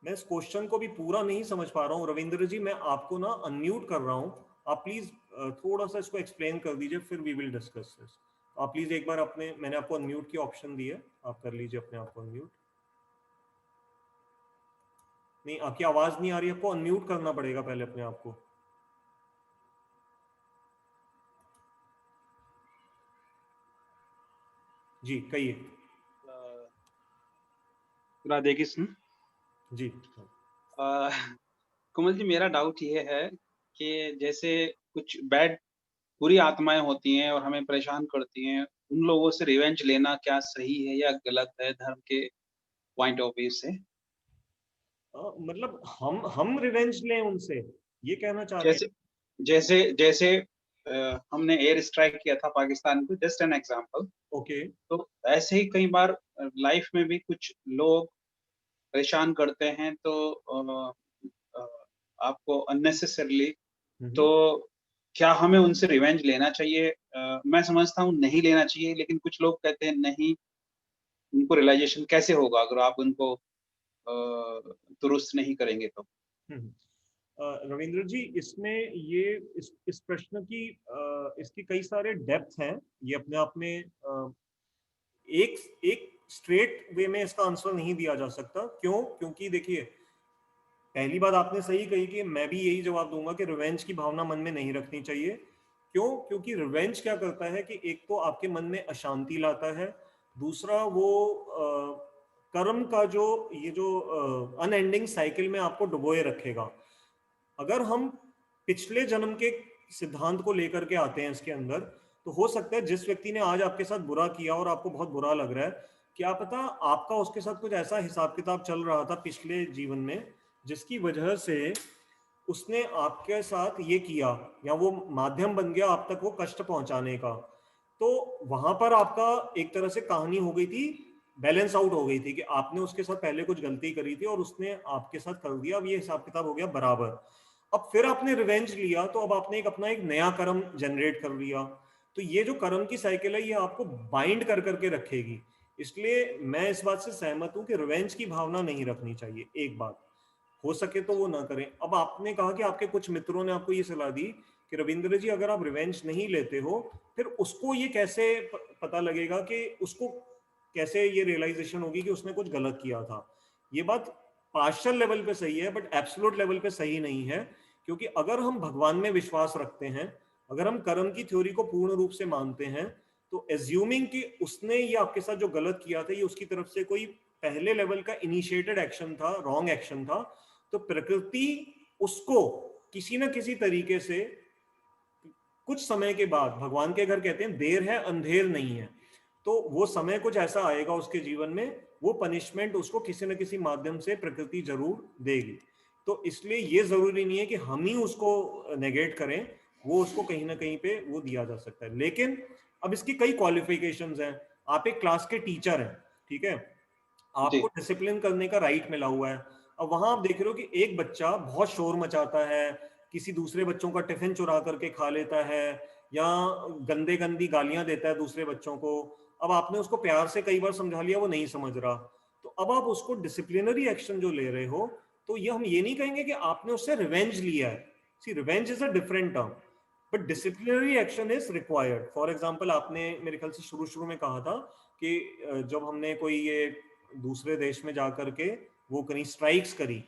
मैं इस क्वेश्चन को भी पूरा नहीं समझ पा रहा हूँ रविंद्र जी, मैं आपको ना अनम्यूट कर रहा हूँ, आप प्लीज थोड़ा सा इसको एक्सप्लेन कर दीजिए, फिर वी विल डिस्कस दिस। आप प्लीज एक बार अपने, मैंने आपको अनम्यूट की ऑप्शन दी है, आप कर लीजिए अपने आप को अनम्यूट। नहीं, आपकी आवाज नहीं आ रही, आपको अनम्यूट करना पड़ेगा पहले अपने आप को। जी कहिए। राधे कृष्ण। जी कमल जी, मेरा डाउट ये है कि जैसे कुछ बुरी आत्माएं होती हैं और हमें परेशान करती हैं, उन लोगों से रिवेंज लेना क्या सही है या गलत है धर्म के पॉइंट ऑफ व्यू से? मतलब हम रिवेंज लें उनसे, ये कहना चाह रहे जैसे जैसे जैसे हमने एयर स्ट्राइक किया था पाकिस्तान को, जस्ट एन एग्जांपल। हैं। ओके। तो ऐसे ही कई बार लाइफ में भी कुछ लोग परेशान करते हैं, तो अ, आपको अननेसेसरली, तो क्या हमें उनसे रिवेंज लेना चाहिए? मैं समझता हूँ नहीं लेना चाहिए, लेकिन कुछ लोग कहते हैं नहीं। उनको रियलाइजेशन कैसे होगा अगर आप उनको दुरुस्त नहीं करेंगे तो? हम्म। रविंद्र जी, इसमें ये इस प्रश्न की इसकी कई सारे डेप्थ हैं। ये अपने आप में एक एक स्ट्रेट वे में इसका आंसर नहीं दिया जा सकता। क्यों? क्योंकि देखिए, पहली बात आपने सही कही कि मैं भी यही जवाब दूंगा कि रिवेंज की भावना मन में नहीं रखनी चाहिए। क्यों? क्योंकि रिवेंज क्या करता है कि एक तो आपके मन में अशांति लाता है, दूसरा वो कर्म का जो ये जो अनएंडिंग साइकिल में आपको डुबोए रखेगा। अगर हम पिछले जन्म के सिद्धांत को लेकर के आते हैं इसके अंदर, तो हो सकता है जिस व्यक्ति ने आज आपके साथ बुरा किया और आपको बहुत बुरा लग रहा है, क्या पता आपका उसके साथ कुछ ऐसा हिसाब किताब चल रहा था पिछले जीवन में, जिसकी वजह से उसने आपके साथ ये किया, या वो माध्यम बन गया आप तक वो कष्ट पहुंचाने का। तो वहां पर आपका एक तरह से कहानी हो गई थी, बैलेंस आउट हो गई थी कि आपने उसके साथ पहले कुछ गलती करी थी और उसने आपके साथ कर दिया, अब ये हिसाब किताब हो गया बराबर। अब फिर आपने रिवेंज लिया, तो अब आपने अपना एक नया कर्म जनरेट कर लिया। तो ये जो कर्म की साइकिल है, ये आपको बाइंड कर करके रखेगी। इसलिए मैं इस बात से सहमत हूं कि रिवेंज की भावना नहीं रखनी चाहिए। एक बात, हो सके तो वो ना करें। अब आपने कहा कि आपके कुछ मित्रों ने आपको ये सलाह दी कि रविंद्र जी, अगर आप रिवेंज नहीं लेते हो, फिर उसको ये कैसे पता लगेगा, कि उसको कैसे ये रियलाइजेशन होगी कि उसने कुछ गलत किया था। ये बात पार्शियल लेवल पे सही है, बट एब्सोल्यूट लेवल पे सही नहीं है। क्योंकि अगर हम भगवान में विश्वास रखते हैं, अगर हम कर्म की थ्योरी को पूर्ण रूप से मानते हैं, तो एज्यूमिंग कि उसने ये आपके साथ जो गलत किया था, ये उसकी तरफ से कोई पहले लेवल का इनिशिएटेड एक्शन था, रॉन्ग एक्शन था, तो प्रकृति उसको किसी ना किसी तरीके से कुछ समय के बाद, भगवान के घर कहते हैं देर है अंधेर नहीं है, तो वो समय कुछ ऐसा आएगा उसके जीवन में, वो पनिशमेंट उसको किसी न किसी माध्यम से प्रकृति जरूर देगी। तो इसलिए ये जरूरी नहीं है कि हम ही उसको नेगेट करें, वो उसको कहीं ना कहीं पे वो दिया जा सकता है। लेकिन अब इसकी कई क्वालिफिकेशंस हैं। आप एक क्लास के टीचर हैं, ठीक है, जी। आपको डिसिप्लिन करने का राइट मिला हुआ है। अब वहां आप देख रहे हो कि एक बच्चा बहुत शोर मचाता है, किसी दूसरे बच्चों का टिफिन चुरा करके खा लेता है, या गंदे गंदी गालियां देता है दूसरे बच्चों को। अब आपने उसको प्यार से कई बार समझा लिया, वो नहीं समझ रहा, तो अब आप उसको डिसिप्लिनरी एक्शन जो ले रहे हो, तो ये हम ये नहीं कहेंगे कि आपने उससे रिवेंज लिया है। See, revenge is a different term, but disciplinary action is required. For example, आपने मेरे ख्याल से शुरू शुरू में कहा था कि जब हमने कोई ये दूसरे देश में जाकर के वो करी, स्ट्राइक्स करी,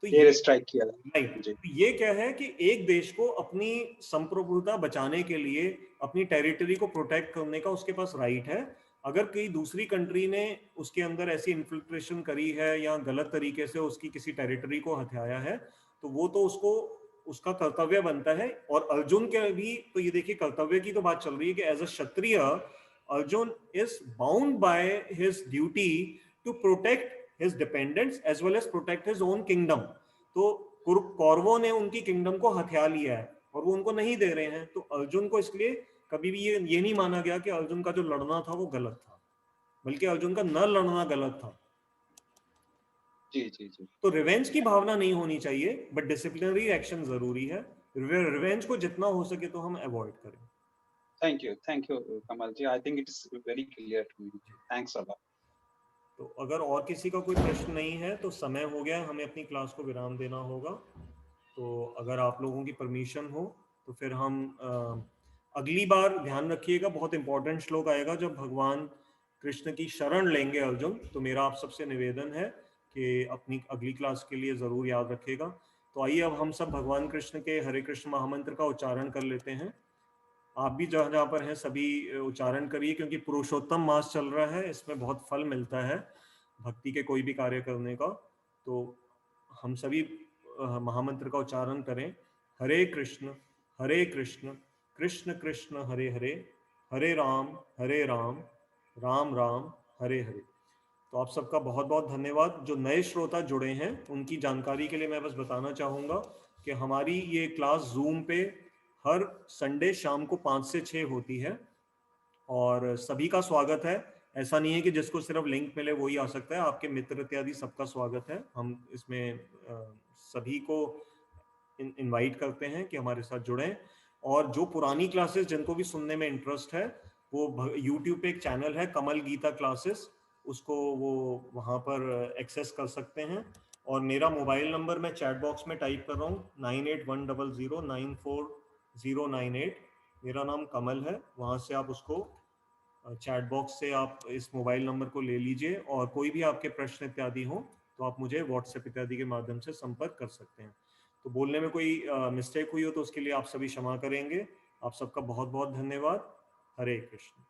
तो एयर ये स्ट्राइक किया राइट, था। जी। तो ये क्या है कि एक देश को अपनी संप्रभुता बचाने के लिए, अपनी टेरिटरी को प्रोटेक्ट करने का उसके पास राइट है। अगर कोई दूसरी कंट्री ने उसके अंदर ऐसी इन्फिल्ट्रेशन करी है या गलत तरीके से उसकी किसी टेरिटरी को हथियाया है, तो वो तो उसको उसका कर्तव्य बनता है। और अर्जुन के भी तो ये देखिए, कर्तव्य की तो बात चल रही है कि as a Kshatriya, Arjun is bound by his duty to protect his dependents as well as protect his own kingdom. तो कौरवों ने उनकी किंगडम को हथिया लिया है और वो उनको नहीं दे रहे हैं, तो अर्जुन को इसलिए कभी भी ये नहीं माना गया कि अर्जुन का जो लड़ना था वो गलत था, बल्कि अर्जुन का न लड़ना गलत था। जी। जी। जी। तो रिवेंज की भावना नहीं होनी चाहिए, बट डिसिप्लिनरी एक्शन जरूरी है। रिवेंज को जितना हो सके तो हम अवॉइड करें। Thank you, Kamal ji. I think it is very clear to me. Thanks a lot. तो अगर और किसी का कोई प्रश्न नहीं है, तो समय हो गया, हमें अपनी क्लास को विराम देना होगा। तो अगर आप लोगों की परमिशन हो, तो फिर हम अगली बार, ध्यान रखिएगा, बहुत इंपॉर्टेंट श्लोक आएगा जब भगवान कृष्ण की शरण लेंगे अर्जुन। तो मेरा आप सबसे निवेदन है कि अपनी अगली क्लास के लिए ज़रूर याद रखेगा। तो आइए अब हम सब भगवान कृष्ण के हरे कृष्ण महामंत्र का उच्चारण कर लेते हैं। आप भी जहाँ जहाँ पर हैं सभी उच्चारण करिए, क्योंकि पुरुषोत्तम मास चल रहा है, इसमें बहुत फल मिलता है भक्ति के कोई भी कार्य करने का। तो हम सभी महामंत्र का उच्चारण करें। हरे कृष्ण कृष्ण कृष्ण हरे हरे, हरे राम राम राम हरे हरे। तो आप सबका बहुत बहुत धन्यवाद। जो नए श्रोता जुड़े हैं उनकी जानकारी के लिए मैं बस बताना चाहूँगा कि हमारी ये क्लास जूम पे हर संडे शाम को 5 से 6 होती है और सभी का स्वागत है। ऐसा नहीं है कि जिसको सिर्फ लिंक मिले वही आ सकता है, आपके मित्र इत्यादि सबका स्वागत है। हम इसमें सभी को इनवाइट करते हैं कि हमारे साथ जुड़ें। और जो पुरानी क्लासेस जिनको भी सुनने में इंटरेस्ट है, वो यूट्यूब पे एक चैनल है कमल गीता क्लासेस, उसको वो वहाँ पर एक्सेस कर सकते हैं। और मेरा मोबाइल नंबर मैं चैट बॉक्स में टाइप कर रहा हूँ, 9810094098। मेरा नाम कमल है, वहाँ से आप उसको चैट बॉक्स से आप इस मोबाइल नंबर को ले लीजिए और कोई भी आपके प्रश्न इत्यादि हो तो आप मुझे व्हाट्सएप इत्यादि के माध्यम से संपर्क कर सकते हैं। तो बोलने में कोई मिस्टेक हुई हो तो उसके लिए आप सभी क्षमा करेंगे। आप सबका बहुत बहुत धन्यवाद। हरे कृष्ण।